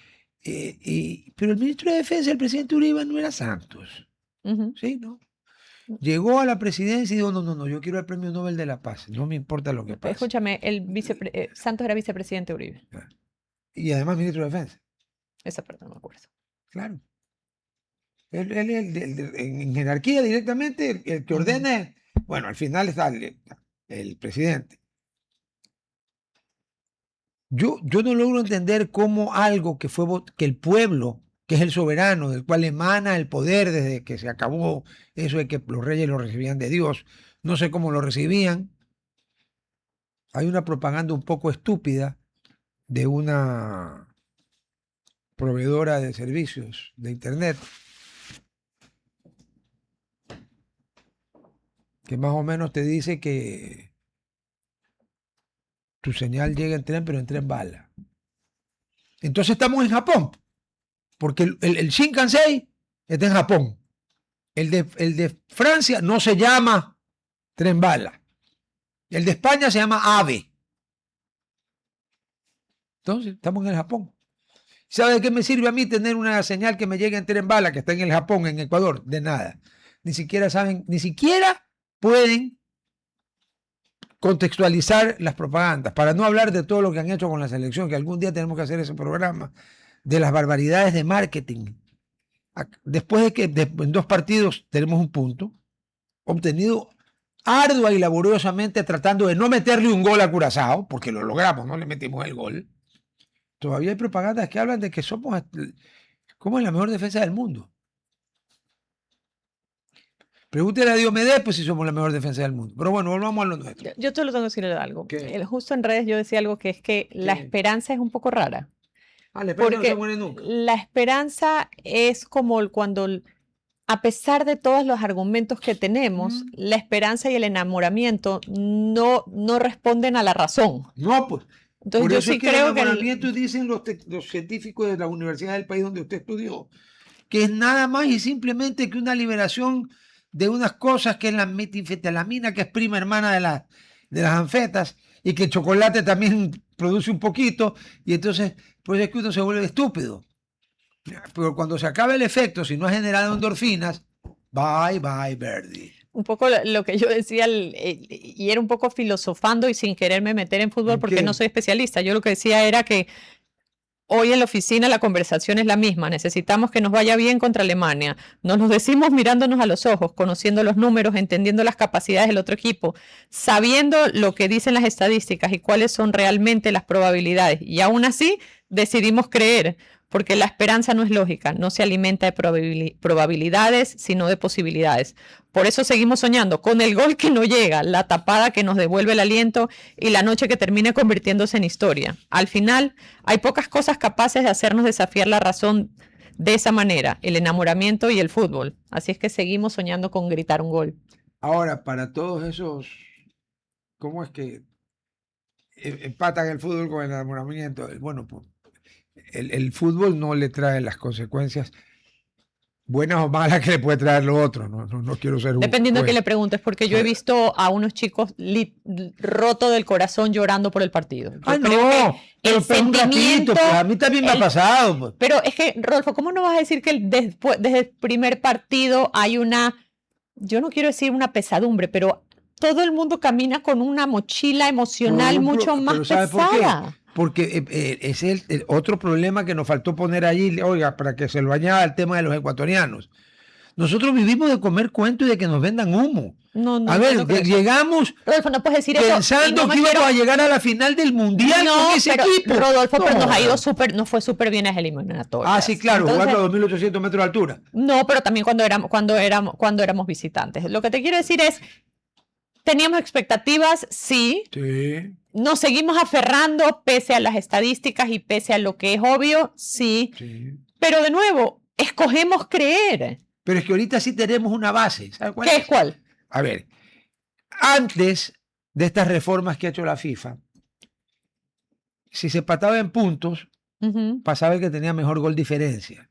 pero el ministro de Defensa del presidente Uribe no era Santos. Uh-huh. ¿Sí? ¿No? Llegó a la presidencia y dijo, no, yo quiero el premio Nobel de la Paz, no me importa lo que pase. Escúchame, Santos era vicepresidente Uribe. Y además ministro de Defensa. Esa parte no me acuerdo. Claro. Él en jerarquía directamente, el que ordena, bueno, al final está el presidente. Yo no logro entender cómo algo que el pueblo, que es el soberano, del cual emana el poder desde que se acabó eso de que los reyes lo recibían de Dios, no sé cómo lo recibían. Hay una propaganda un poco estúpida de una proveedora de servicios de internet que más o menos te dice que tu señal llega en tren, pero en tren bala. Entonces estamos en Japón, porque el Shinkansen está en Japón. El de Francia no se llama tren bala. El de España se llama AVE. Entonces estamos en el Japón. ¿Sabe de qué me sirve a mí tener una señal que me llegue en tren bala que está en el Japón, en Ecuador? De nada. Ni siquiera pueden contextualizar las propagandas, para no hablar de todo lo que han hecho con la selección, que algún día tenemos que hacer ese programa, de las barbaridades de marketing. Después de que en 2 partidos tenemos un punto, obtenido ardua y laboriosamente tratando de no meterle un gol a Curazao, porque lo logramos, no le metimos el gol. Todavía hay propagandas que hablan de que somos como la mejor defensa del mundo. Pregúntele a Diomedes pues si somos la mejor defensa del mundo. Pero bueno, volvamos a lo nuestro. Yo solo tengo que decirle algo. Justo en redes yo decía algo que es que la esperanza es un poco rara. La esperanza no se muere nunca. La esperanza es como cuando, a pesar de todos los argumentos que tenemos, la esperanza y el enamoramiento no responden a la razón. No, pues. Entonces, por eso yo sí creo el enamoramiento dicen los científicos de la universidad del país donde usted estudió, que es nada más y simplemente que una liberación de unas cosas que es la metilfetalamina, que es prima hermana de las anfetas, y que el chocolate también produce un poquito, y entonces pues es que uno se vuelve estúpido. Pero cuando se acaba el efecto, si no ha generado endorfinas, bye bye Verdi. Un poco lo que yo decía, y era un poco filosofando y sin quererme meter en fútbol porque no soy especialista. Yo lo que decía era que hoy en la oficina la conversación es la misma. Necesitamos que nos vaya bien contra Alemania. Nos lo decimos mirándonos a los ojos, conociendo los números, entendiendo las capacidades del otro equipo, sabiendo lo que dicen las estadísticas y cuáles son realmente las probabilidades. Y aún así decidimos creer, porque la esperanza no es lógica, no se alimenta de probabilidades, sino de posibilidades. Por eso seguimos soñando con el gol que no llega, la tapada que nos devuelve el aliento y la noche que termine convirtiéndose en historia. Al final, hay pocas cosas capaces de hacernos desafiar la razón de esa manera, el enamoramiento y el fútbol. Así es que seguimos soñando con gritar un gol. Ahora, para todos esos, ¿cómo es que empatan el fútbol con el enamoramiento? Bueno, pues el fútbol no le trae las consecuencias buenas o malas que le puede traer lo otro. No quiero ser dependiendo de qué le preguntes, porque yo he visto a unos chicos rotos del corazón llorando por el partido. No, pero un ratito, pues, a mí también me ha pasado. Pues. Pero es que, Rodolfo, ¿cómo no vas a decir que desde el primer partido hay yo no quiero decir una pesadumbre, pero todo el mundo camina con una mochila emocional mucho más pesada? ¿Por qué? Porque ese es el otro problema que nos faltó poner allí, oiga, para que se lo añada al tema de los ecuatorianos. Nosotros vivimos de comer cuento y de que nos vendan humo. A ver, llegamos Rodolfo, no puedes decir pensando que íbamos a llegar a la final del Mundial con ese equipo. Rodolfo, pero nos ha ido nos fue súper bien esa eliminatoria. Sí, claro, jugando a 2.800 metros de altura. No, pero también cuando éramos visitantes. Lo que te quiero decir es, teníamos expectativas, sí. Nos seguimos aferrando pese a las estadísticas y pese a lo que es obvio, sí. Pero de nuevo, escogemos creer. Pero es que ahorita sí tenemos una base. ¿Sabe cuál ¿Qué es cuál? A ver, antes de estas reformas que ha hecho la FIFA, si se empataba en puntos, Ujú, pasaba el que tenía mejor gol diferencia.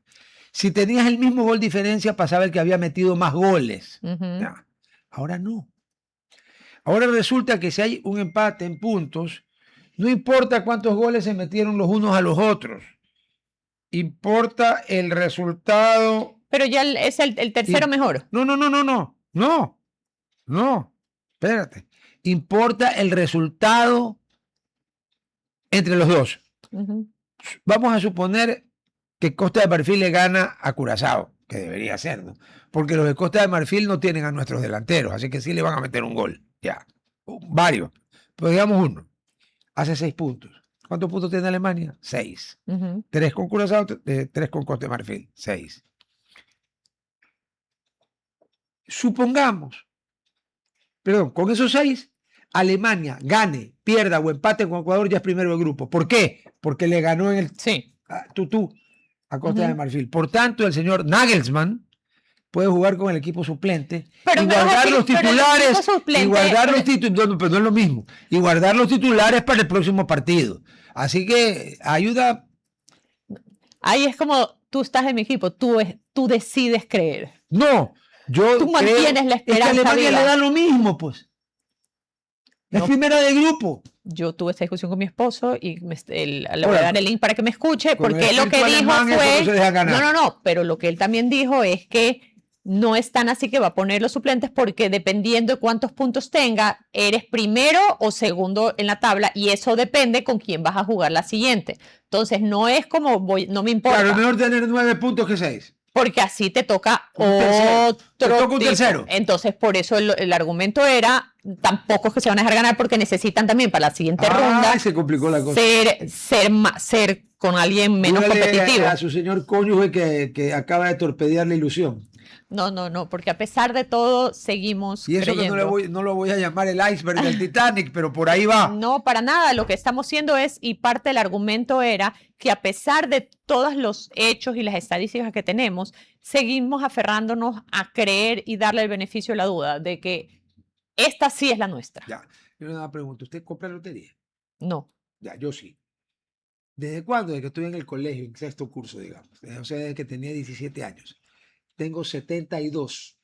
Si tenías el mismo gol diferencia, pasaba el que había metido más goles. ujú. Ya. Ahora no. Ahora resulta que si hay un empate en puntos, no importa cuántos goles se metieron los unos a los otros. Importa el resultado. Pero ya es el tercero Y- mejor. No, no, no, no, no. No, no. Espérate. Importa el resultado entre los dos. Ujú. Vamos a suponer que Costa de Marfil le gana a Curazao, que debería ser, ¿no? Porque los de Costa de Marfil no tienen a nuestros delanteros, así que sí le van a meter un gol. Ya. Varios. Pero digamos uno. Hace 6 puntos. ¿Cuántos puntos tiene Alemania? 6. Ujú. 3 con Curazao, 3 con Costa de Marfil. 6. Supongamos, perdón, con esos 6, Alemania gane, pierda o empate con Ecuador, ya es primero del grupo. ¿Por qué? Porque le ganó en el Sí. tutú a Costa Ujú. de Marfil. Por tanto, el señor Nagelsmann puede jugar con el equipo suplente Pero y me vas a guardar decir, los pero el titulares equipo suplente, y guardar los pero- títulos, no, pero no es lo mismo, y guardar los titulares para el próximo partido. Así que ayuda. Ahí es como tú estás en mi equipo, tú decides creer. No, yo Tú creo mantienes la es que a esperanza Alemania viva. le da lo mismo, pues. Es No. primera de grupo. Yo tuve esta discusión con mi esposo y le voy Ahora, a dar el link para que me escuche, con el porque él lo que espíritu dijo alemán, eso no se fue, deja ganar. no, pero lo que él también dijo es que no es tan así que va a poner los suplentes porque dependiendo de cuántos puntos tenga, eres primero o segundo en la tabla y eso depende con quién vas a jugar la siguiente. Entonces no es como no me importa. Claro, es mejor tener 9 puntos que 6. Porque así te toca Un tercero. otro Te toca un tipo. tercero. Entonces, por eso el argumento era, tampoco es que se van a dejar ganar porque necesitan también para la siguiente ronda Se complicó la cosa. ser con alguien menos Dígale competitivo. a su señor cónyuge que acaba de torpedear la ilusión. No, porque a pesar de todo, seguimos Y eso creyendo. que no lo voy a llamar el iceberg del Titanic, pero por ahí va. No, para nada. Lo que estamos haciendo es, y parte del argumento era que a pesar de todos los hechos y las estadísticas que tenemos, seguimos aferrándonos a creer y darle el beneficio de la duda de que esta sí es la nuestra. Ya, yo una pregunta, ¿usted compra lotería? No. Ya, yo sí. ¿Desde cuándo? Desde que estoy en el colegio, en sexto curso, digamos. O sea, desde que tenía 17 años. Tengo 72.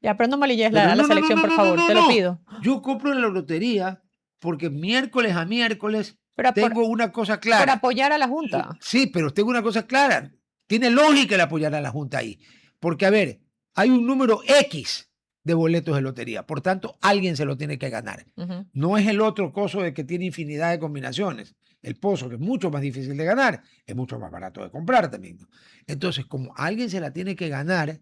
Ya, pero no malilles Pero la selección, por favor, te lo pido. Yo compro en la lotería porque miércoles a miércoles Pero tengo una cosa por clara. apoyar a la Junta. Sí, pero tengo una cosa clara. Tiene lógica el apoyar a la Junta ahí. Porque, a ver, hay un número X de boletos de lotería. Por tanto, alguien se lo tiene que ganar. Ujú. No es el otro coso de que tiene infinidad de combinaciones. El pozo, que es mucho más difícil de ganar, es mucho más barato de comprar también, ¿no? Entonces, como alguien se la tiene que ganar,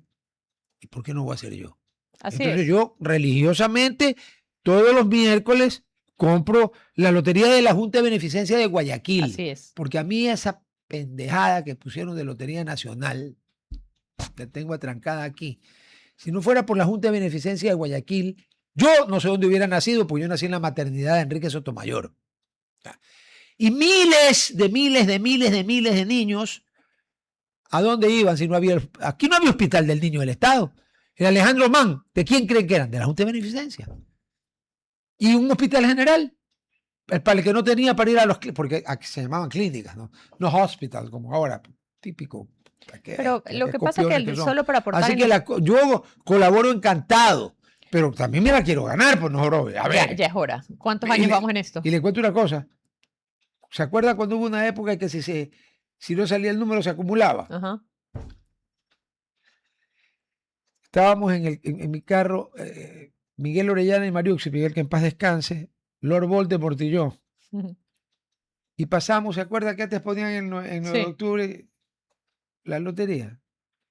¿y por qué no voy a ser yo? Así Entonces es. yo religiosamente todos los miércoles compro la lotería de la Junta de Beneficencia de Guayaquil. Así es. Porque a mí esa pendejada que pusieron de Lotería Nacional, la tengo atrancada aquí. Si no fuera por la Junta de Beneficencia de Guayaquil, yo no sé dónde hubiera nacido, porque yo nací en la maternidad de Enrique Sotomayor. Y miles de niños, ¿a dónde iban si no había? Aquí no había hospital del niño del Estado. El Alejandro Mann, ¿de quién creen que eran? De la Junta de Beneficencia. Y un hospital general, para el que no tenía para ir a los, porque aquí se llamaban clínicas, no hospital, como ahora, típico. Pero lo que pasa es que son. solo para aportar. Así que yo colaboro encantado, pero también me la quiero ganar, pues no, bro. A ver. Ya es hora. ¿Cuántos años vamos en esto? Y le cuento una cosa. ¿Se acuerda cuando hubo una época en que si no salía el número se acumulaba? Ajá. Estábamos en mi carro, Miguel Orellana y Mariuxi, Miguel que en paz descanse, Lord Voldemort y yo. Ujú. Y pasamos, ¿se acuerda que antes ponían en 9 Sí. de octubre la lotería?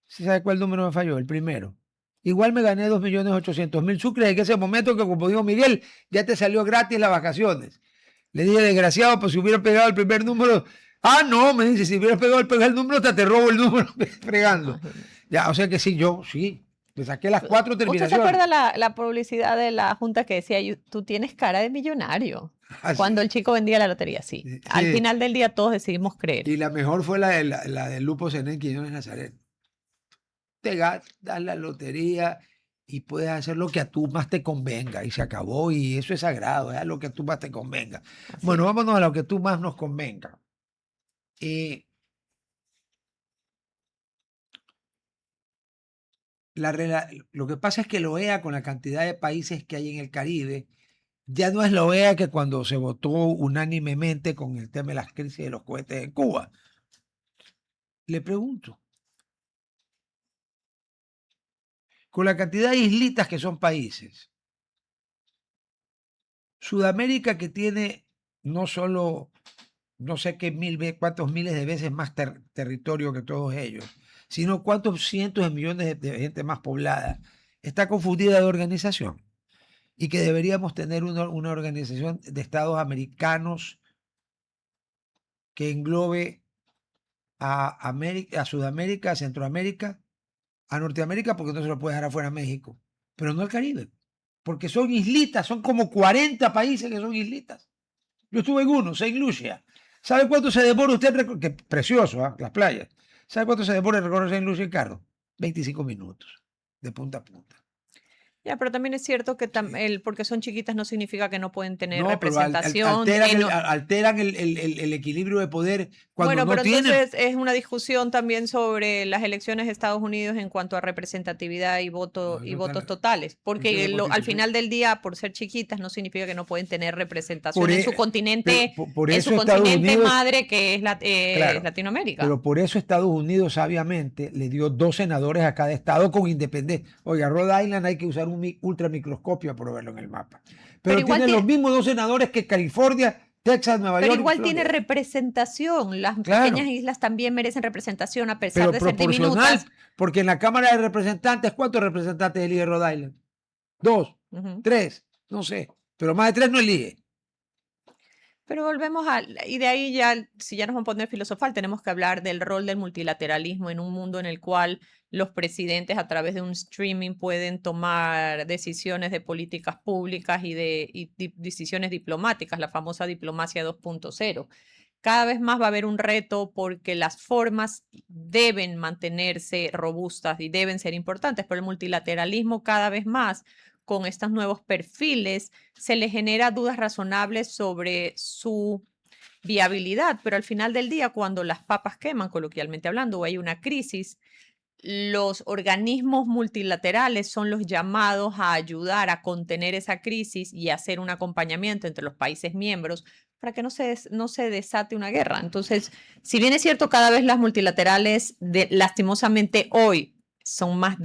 ¿Sí sabe cuál número me falló? El primero. Igual me gané 2.800.000 sucres en ese momento que, como dijo Miguel, ya te salió gratis las vacaciones. Le dije, desgraciado, pues si hubiera pegado el primer número. Ah, no, me dice, si hubieras pegado el número, te robo el número fregando. Imagínate. Ya, o sea que sí, yo, sí. Le saqué las 4 ¿Usted se terminaciones. acuerda la publicidad de la Junta que decía, tú tienes cara de millonario? Así. Cuando el chico vendía la lotería, sí. Sí. Al final del día todos decidimos creer. Y la mejor fue la de Lupo Senén Quiñones Nazaret. das la lotería y puedes hacer lo que a tú más te convenga y se acabó y eso es sagrado, es a lo que a tú más te convenga. Así Bueno, es. vámonos a lo que tú más nos convenga. Eh, lo que pasa es que la OEA, con la cantidad de países que hay en el Caribe, ya no es la OEA que cuando se votó unánimemente con el tema de las crisis de los cohetes en Cuba. Le pregunto, con la cantidad de islitas que son países, Sudamérica que tiene no solo no sé qué cuántos miles de veces más territorio que todos ellos, sino cuántos cientos de millones de gente más poblada, está confundida de organización y que deberíamos tener una organización de estados americanos que englobe a Sudamérica, a Centroamérica, a Norteamérica, porque no se lo puede dejar afuera a México, pero no al Caribe, porque son islitas, son como 40 países que son islitas. Yo estuve en uno, Saint Lucia. ¿Sabe cuánto se demora usted que precioso, las playas? ¿Sabe cuánto se demora recorrer Saint Lucia en carro? 25 minutos, de punta a punta. Ya, pero también es cierto que Sí. porque son chiquitas no significa que no pueden tener No, pero representación. alteran el equilibrio de poder cuando Bueno, no pero tienen. entonces es una discusión también sobre las elecciones de Estados Unidos en cuanto a representatividad y No, y eso está votos totales, eso en porque la al Constitución. final del día, por ser chiquitas, no significa que no pueden tener representación Por, en su e- pero continente, por en su eso Estados continente Unidos, madre que es claro, Latinoamérica. pero por eso Estados Unidos sabiamente le dio 2 senadores a cada estado con independencia. Oiga, Rhode Island hay que usar un ultramicroscopio para verlo en el mapa. Pero Pero igual tiene los tiene, mismos 2 senadores que California, Texas, Nueva pero York y igual tiene Florida. representación. Las pequeñas Claro, islas también merecen representación a pesar pero de ser proporcional, diminutas. porque en la Cámara de Representantes, ¿cuántos representantes elige Rhode Island? 2, Ujú. 3, no sé, pero más de 3 no elige. Pero volvemos y de ahí ya, si ya nos vamos a poner a filosofar, tenemos que hablar del rol del multilateralismo en un mundo en el cual los presidentes a través de un streaming pueden tomar decisiones de políticas públicas y decisiones diplomáticas, la famosa diplomacia 2.0. Cada vez más va a haber un reto porque las formas deben mantenerse robustas y deben ser importantes, pero el multilateralismo cada vez más con estos nuevos perfiles se le genera dudas razonables sobre su viabilidad, pero al final del día, cuando las papas queman, coloquialmente hablando, o hay una crisis, los organismos multilaterales son los llamados a ayudar a contener esa crisis y hacer un acompañamiento entre los países miembros para que no se desate una guerra. Entonces, si bien es cierto, cada vez las multilaterales, lastimosamente hoy,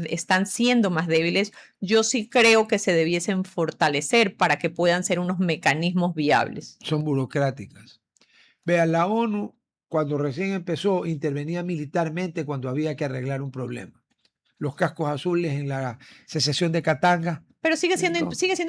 están siendo más débiles, yo sí creo que se debiesen fortalecer para que puedan ser unos mecanismos viables. Son burocráticas. Vean, la ONU, cuando recién empezó, intervenía militarmente cuando había que arreglar un problema. Los cascos azules en la secesión de Katanga. Pero No, sigue siendo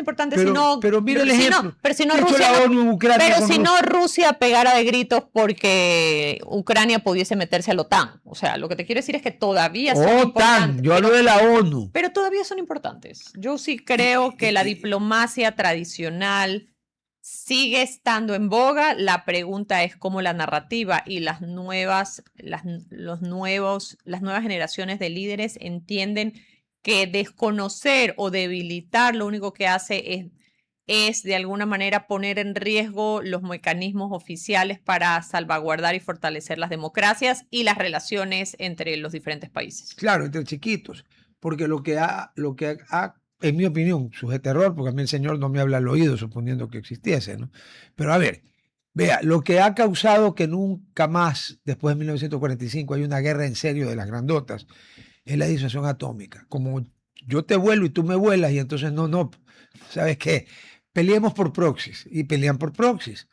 importante pero mire el ejemplo. pero si no ¿Qué ha hecho Rusia la no, ONU en Ucrania pero con si Rusia? no Rusia pegara de gritos porque Ucrania pudiese meterse a la OTAN. O sea, lo que te quiero decir es que todavía son OTAN, importantes. yo hablo de la ONU. Pero todavía son importantes. Yo sí creo que la diplomacia tradicional sigue estando en boga. La pregunta es cómo la narrativa y las nuevas generaciones de líderes entienden que desconocer o debilitar lo único que hace es de alguna manera poner en riesgo los mecanismos oficiales para salvaguardar y fortalecer las democracias y las relaciones entre los diferentes países. Claro, entre chiquitos. Porque en mi opinión, sujeta error, porque a mí el Señor no me habla al oído, suponiendo que existiese, ¿no? Pero a ver, vea, lo que ha causado que nunca más, después de 1945, hay una guerra en serio de las grandotas, es la disuasión atómica. Como yo te vuelo y tú me vuelas, y entonces no, ¿sabes qué? Peleemos por proxies, y pelean por proxies.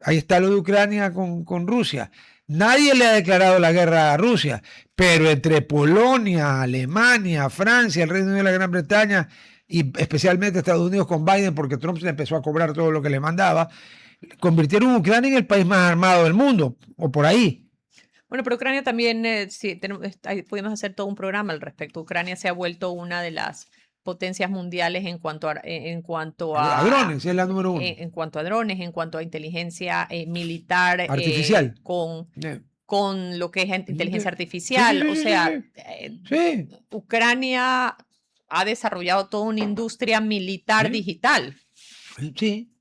Ahí está lo de Ucrania con Rusia. Nadie le ha declarado la guerra a Rusia, pero entre Polonia, Alemania, Francia, el Reino Unido de la Gran Bretaña y especialmente Estados Unidos con Biden, porque Trump se le empezó a cobrar todo lo que le mandaba, convirtieron a Ucrania en el país más armado del mundo, o por ahí. Bueno, pero Ucrania también, sí, pudimos hacer todo un programa al respecto. Ucrania se ha vuelto una de las potencias mundiales A drones es la número 1. en cuanto a drones, en cuanto a inteligencia militar, Artificial. con con lo que es inteligencia artificial. O sea, Sí, Ucrania ha desarrollado toda una industria militar sí, digital. sí.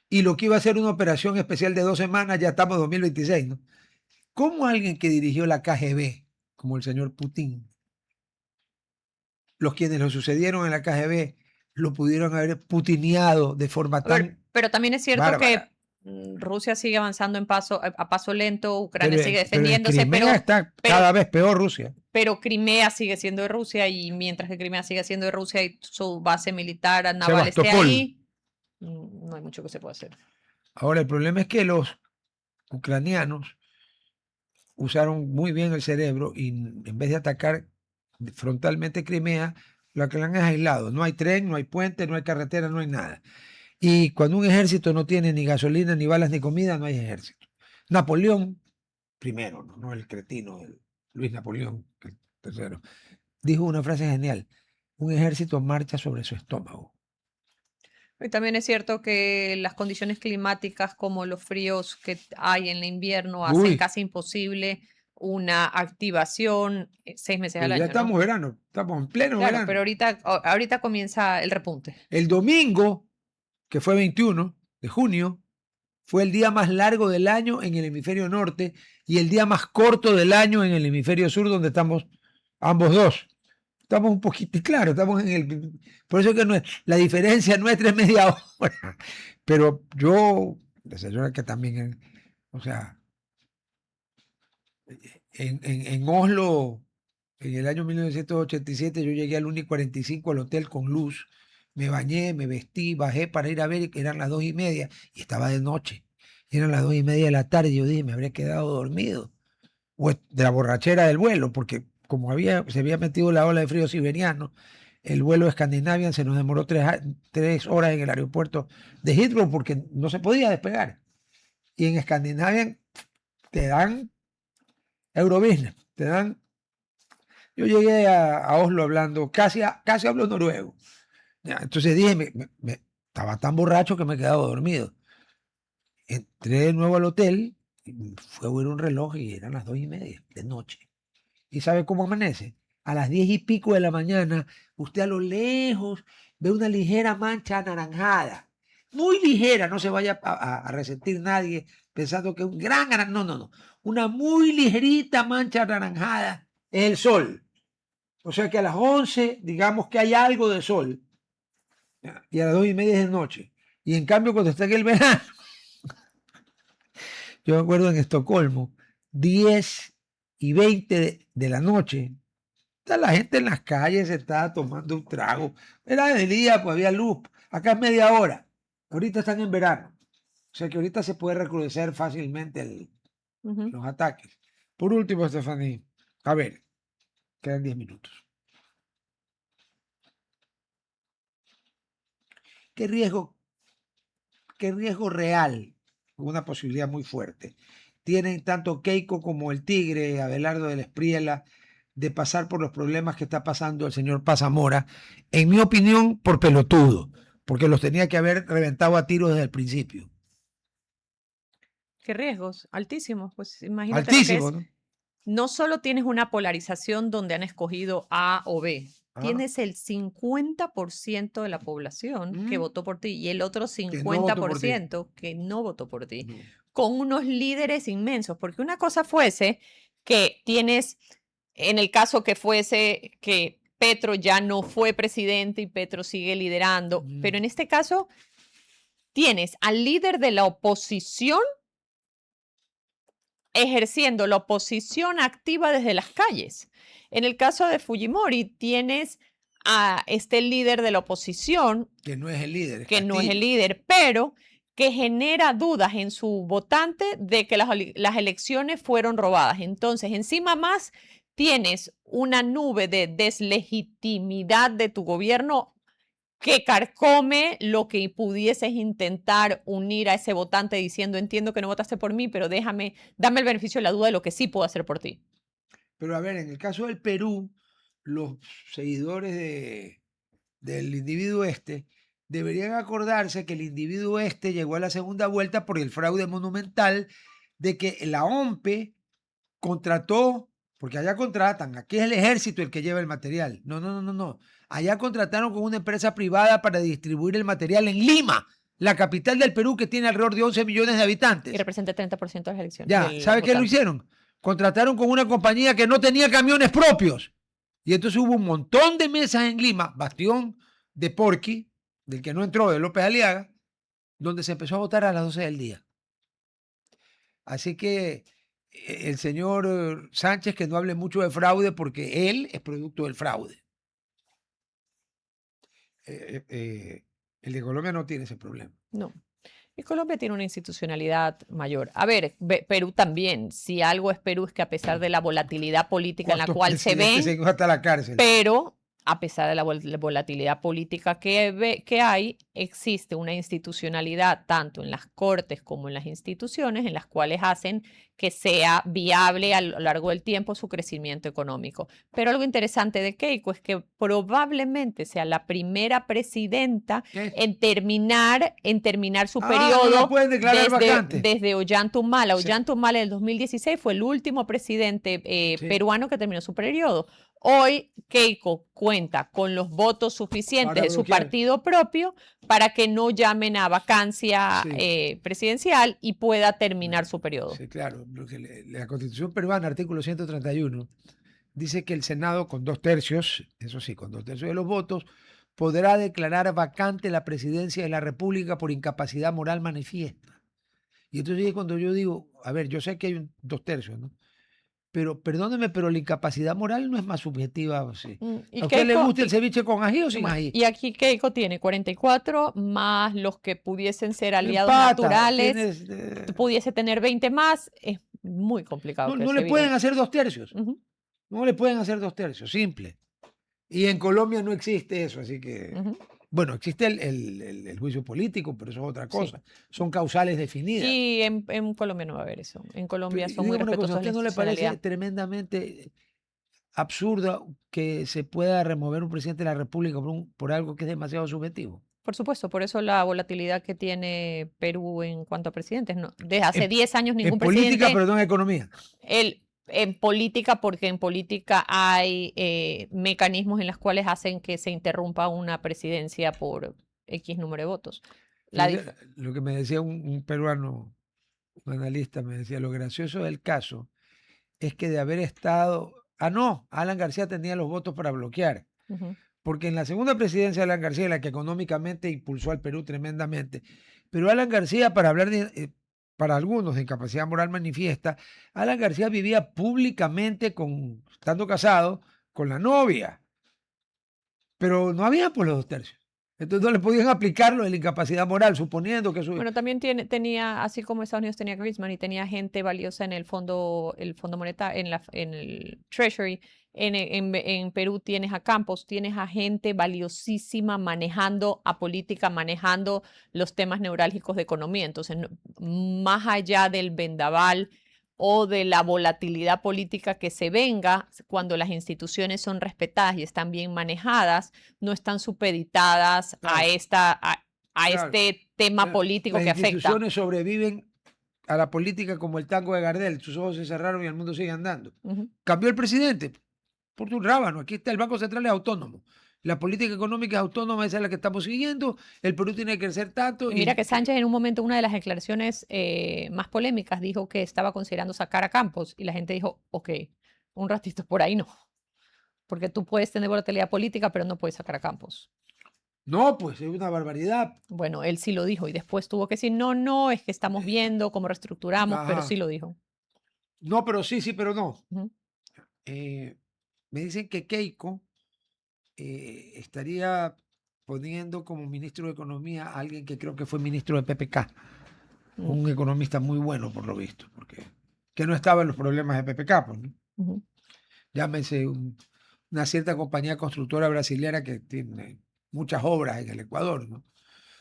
Y lo que iba a ser una operación especial de 2 semanas, ya estamos en 2026, ¿no? ¿Cómo alguien que dirigió la KGB, como el señor Putin, los quienes lo sucedieron en la KGB, lo pudieron haber putineado de forma tan Pero también es cierto bárbara? que Rusia sigue avanzando a paso lento, Ucrania Pero, sigue pero en defendiéndose, Crimea está pero, cada vez peor Rusia. pero Crimea sigue siendo de Rusia y mientras que Crimea sigue siendo de Rusia y su base militar naval esté Sebastopol. ahí, no hay mucho que se pueda hacer. Ahora, el problema es que los ucranianos usaron muy bien el cerebro y en vez de atacar frontalmente Crimea, lo que han es aislado. No hay tren, no hay puente, no hay carretera, no hay nada. Y cuando un ejército no tiene ni gasolina, ni balas, ni comida, no hay ejército. Napoleón, primero, no el cretino, Luis Napoleón, el tercero, dijo una frase genial: un ejército marcha sobre su estómago. Y también es cierto que las condiciones climáticas como los fríos que hay en el invierno hacen Uy, casi imposible una activación 6 meses al pero ya año, ¿no? estamos verano, estamos en pleno Claro, pero verano. ahorita comienza el repunte. El domingo, que fue 21 de junio, fue el día más largo del año en el hemisferio norte y el día más corto del año en el hemisferio sur, donde estamos ambos dos. Estamos un poquito, claro, estamos en el... Por eso que la diferencia nuestra es media hora. Pero yo, la señora que también, o sea, en Oslo, en el año 1987, yo llegué al 1:45 al hotel con luz, me bañé, me vestí, bajé para ir a ver, que eran las 2:30 y estaba de noche. Y eran las 2:30 de la tarde y yo dije, me habría quedado dormido. O de la borrachera del vuelo, porque como se había metido la ola de frío siberiano, el vuelo de Scandinavian se nos demoró 3 horas en el aeropuerto de Heathrow porque no se podía despegar. Y en Scandinavian te dan Eurobusiness, te dan... Yo llegué a Oslo hablando, casi hablo noruego. Ya, entonces dije, estaba tan borracho que me he quedado dormido. Entré de nuevo al hotel, y fue a ver un reloj y eran las 2:30 de noche. ¿Y sabe cómo amanece? A las 10:00 y pico de la mañana, usted a lo lejos ve una ligera mancha anaranjada. Muy ligera, no se vaya a resentir nadie pensando que es un gran no, no, no. Una muy ligerita mancha anaranjada es el sol. O sea que a las 11, digamos que hay algo de sol. Y a las 2:30 es de noche. Y en cambio, cuando está en el verano, yo me acuerdo en Estocolmo, 10:20 de la noche, está la gente en las calles, se estaba tomando un trago. Era de día, pues había luz. Acá es media hora. Ahorita están en verano. O sea que ahorita se puede recrudecer fácilmente los ataques. Por último, Stephanie, a ver, quedan 10 minutos. ¿Qué riesgo real, una posibilidad muy fuerte, tienen tanto Keiko como el Tigre, Abelardo de la Espriella, de pasar por los problemas que está pasando el señor Paz Zamora? En mi opinión, por pelotudo, porque los tenía que haber reventado a tiros desde el principio. ¿Qué riesgos? Altísimos. Pues imagínate lo que Altísimo, es. ¿no? No solo tienes una polarización donde han escogido A o B, Ah, tienes el 50% de la población que votó por ti y el otro que no votó por ti. 50% que no votó por ti, No. con unos líderes inmensos, porque una cosa fuese que tienes, en el caso que fuese que Petro ya no fue presidente y Petro sigue liderando, pero en este caso tienes al líder de la oposición ejerciendo la oposición activa desde las calles. En el caso de Fujimori, tienes a este líder de la oposición, Que no es el líder, es que no es el Castillo. líder, pero que genera dudas en su votante de que las elecciones fueron robadas. Entonces, encima más, tienes una nube de deslegitimidad de tu gobierno que carcome lo que pudieses intentar unir a ese votante diciendo, entiendo que no votaste por mí, pero dame el beneficio de la duda de lo que sí puedo hacer por ti. Pero a ver, en el caso del Perú, los seguidores del individuo este deberían acordarse que el individuo este llegó a la segunda vuelta por el fraude monumental de que la OMPE contrató, porque allá contratan, aquí es el ejército el que lleva el material. No. Allá contrataron con una empresa privada para distribuir el material en Lima, la capital del Perú, que tiene alrededor de 11 millones de habitantes. Y representa el 30% de las elecciones. Ya, ¿sabe qué lo hicieron? Contrataron con una compañía que no tenía camiones propios. Y entonces hubo un montón de mesas en Lima, bastión de Porqui, del que no entró, de López Aliaga, donde se empezó a votar a las 12 del día. Así que el señor Sánchez, que no hable mucho de fraude, porque él es producto del fraude. El de Colombia no tiene ese problema. No. Y Colombia tiene una institucionalidad mayor. A ver, Perú también. Si algo es Perú es que a pesar de la volatilidad política en la cual se ven, se hasta la cárcel. pero a pesar de la volatilidad política que hay, existe una institucionalidad tanto en las cortes como en las instituciones en las cuales hacen que sea viable a lo largo del tiempo su crecimiento económico. Pero algo interesante de Keiko es que probablemente sea la primera presidenta en terminar su periodo no pueden declarar vacante. desde Ollanta-Humala. Ollanta-Humala en el 2016 fue el último presidente peruano que terminó su periodo. Hoy Keiko cuenta con los votos suficientes de su partido propio para que no llamen a vacancia presidencial y pueda terminar su periodo. Sí, claro. La Constitución peruana, artículo 131, dice que el Senado con 2/3, eso sí, con 2/3 de los votos, podrá declarar vacante la presidencia de la República por incapacidad moral manifiesta. Y entonces cuando yo digo, a ver, yo sé que hay 2/3, ¿no? Pero perdóneme, pero la incapacidad moral no es más subjetiva. ¿Sí? ¿A usted le gusta el ceviche con ají o sin ají? Y aquí Keiko tiene 44 más los que pudiesen ser aliados naturales. Pudiese tener 20 más. Es muy complicado. No le pueden hacer 2/3. No le pueden hacer 2/3, simple. Y en Colombia no existe eso, así que... Bueno, existe el juicio político, pero eso es otra cosa. Sí. Son causales definidas. Y en Colombia no va a haber eso. En Colombia son muy respetuosos. ¿A usted no le parece tremendamente absurdo que se pueda remover un presidente de la República por algo que es demasiado subjetivo? Por supuesto, por eso la volatilidad que tiene Perú en cuanto a presidentes. No, desde hace 10 años ningún presidente... En política, pero no en economía. En política, porque en política hay mecanismos en los cuales hacen que se interrumpa una presidencia por X número de votos. Lo que me decía un peruano, un analista, me decía, lo gracioso del caso es que de haber estado... Alan García tenía los votos para bloquear. Porque en la segunda presidencia de Alan García, la que económicamente impulsó al Perú tremendamente, pero Alan García, para hablar de... para algunos de incapacidad moral manifiesta, Alan García vivía públicamente estando casado con la novia, pero no había por los 2/3. Entonces no le podían aplicar lo de la incapacidad moral, suponiendo que eso... Bueno, también tenía, así como Estados Unidos tenía Griezmann y tenía gente valiosa en el fondo monetario, en el Treasury. En Perú tienes a Campos, tienes a gente valiosísima manejando a política, manejando los temas neurálgicos de economía. Entonces, más allá del vendaval o de la volatilidad política que se venga, cuando las instituciones son respetadas y están bien manejadas, no están supeditadas a este tema político que afecta. Las instituciones sobreviven a la política como el tango de Gardel. Sus ojos se cerraron y el mundo sigue andando. Cambió el presidente. Por un rábano, aquí está el Banco Central es autónomo. La política económica es autónoma, esa es la que estamos siguiendo. El Perú tiene que crecer tanto. Mira que Sánchez en un momento, una de las declaraciones más polémicas, dijo que estaba considerando sacar a Campos y la gente dijo, ok, un ratito por ahí no. Porque tú puedes tener volatilidad política, pero no puedes sacar a Campos. No, pues es una barbaridad. Bueno, él sí lo dijo y después tuvo que decir, no, es que estamos viendo cómo reestructuramos, pero sí lo dijo. No, pero sí, pero no. Me dicen que Keiko estaría poniendo como ministro de Economía a alguien que creo que fue ministro de PPK, un economista muy bueno por lo visto, porque que no estaba en los problemas de PPK, pues, ¿no? Llámese una cierta compañía constructora brasileña que tiene muchas obras en el Ecuador, ¿no?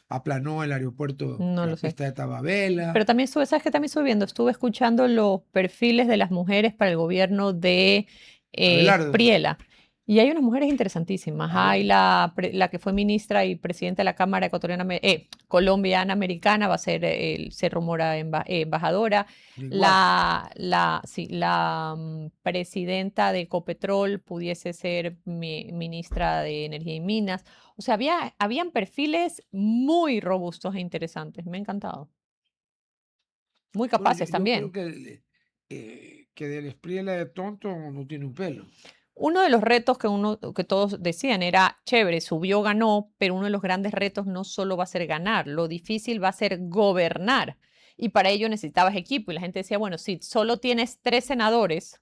Aplanó el aeropuerto de Tababela. Pero también ¿sabes qué? También estuve viendo, estuve escuchando los perfiles de las mujeres para el gobierno de Priela. Y hay unas mujeres interesantísimas. Hay la que fue ministra y presidenta de la Cámara Ecuatoriana, colombiana americana, va a ser, se rumora, embajadora. La presidenta de Ecopetrol pudiese ser ministra de Energía y Minas. O sea, habían perfiles muy robustos e interesantes. Me ha encantado. Muy Bueno, capaces yo también. creo que del Espriella de tonto no tiene un pelo. Uno de los retos que todos decían era, chévere, subió, ganó, pero uno de los grandes retos no solo va a ser ganar, lo difícil va a ser gobernar. Y para ello necesitabas equipo. Y la gente decía, bueno, si solo tienes 3 senadores,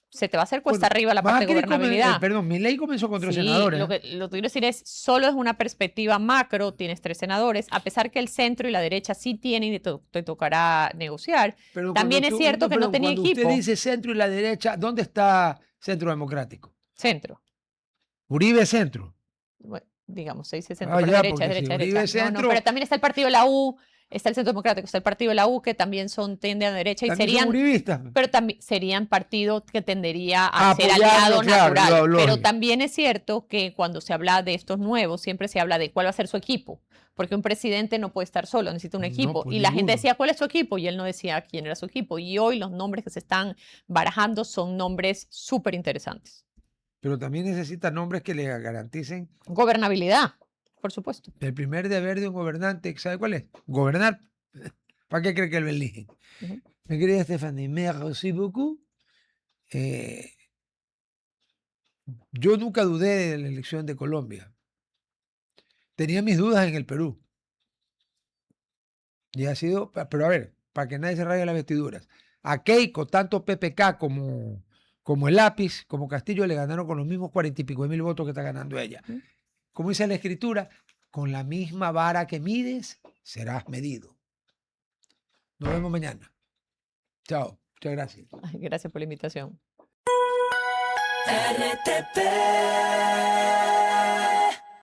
se te va a hacer cuesta Bueno, arriba la parte de gobernabilidad. perdón, Milei comenzó con 3 Sí, senadores. lo que quiero decir es, solo es una perspectiva macro, tienes 3 senadores, a pesar que el centro y la derecha sí tienen y te tocará negociar. Pero También es cierto que no tenía cuando equipo. usted dice centro y la derecha, ¿dónde está Centro Democrático? Centro. Uribe Centro. Bueno, digamos, se dice centro, Ah, pero ya, derecha, porque si derecha, Uribe derecha. No, Centro, pero también está el partido de la U, está el Centro Democrático, está el partido de la U, que también tienden a la derecha y también son serían, uribistas. pero también serían partidos que tendería a ser Apoyarlo, aliado claro, natural. Pero lógico. también es cierto que cuando se habla de estos nuevos, siempre se habla de cuál va a ser su equipo. Porque un presidente no puede estar solo, necesita un No, equipo. pues Y la gente ninguno. decía, ¿cuál es su equipo? Y él no decía quién era su equipo. Y hoy los nombres que se están barajando son nombres súper interesantes. Pero también necesita nombres que le garanticen Gobernabilidad, por supuesto. el primer deber de un gobernante. ¿Sabe cuál es? Gobernar. ¿Para qué cree que lo eligen? Ujú. Mi querida Stephanie, merci beaucoup. Yo nunca dudé de la elección de Colombia. Tenía mis dudas en el Perú. Y ha sido, pero a ver, para que nadie se raye las vestiduras. A Keiko, tanto PPK como el lápiz, como Castillo, le ganaron con los mismos 40 y pico de mil votos que está ganando ella. Como dice la escritura, con la misma vara que mides, serás medido. Nos vemos mañana. Chao. Muchas gracias. Ay, gracias por la invitación. RTP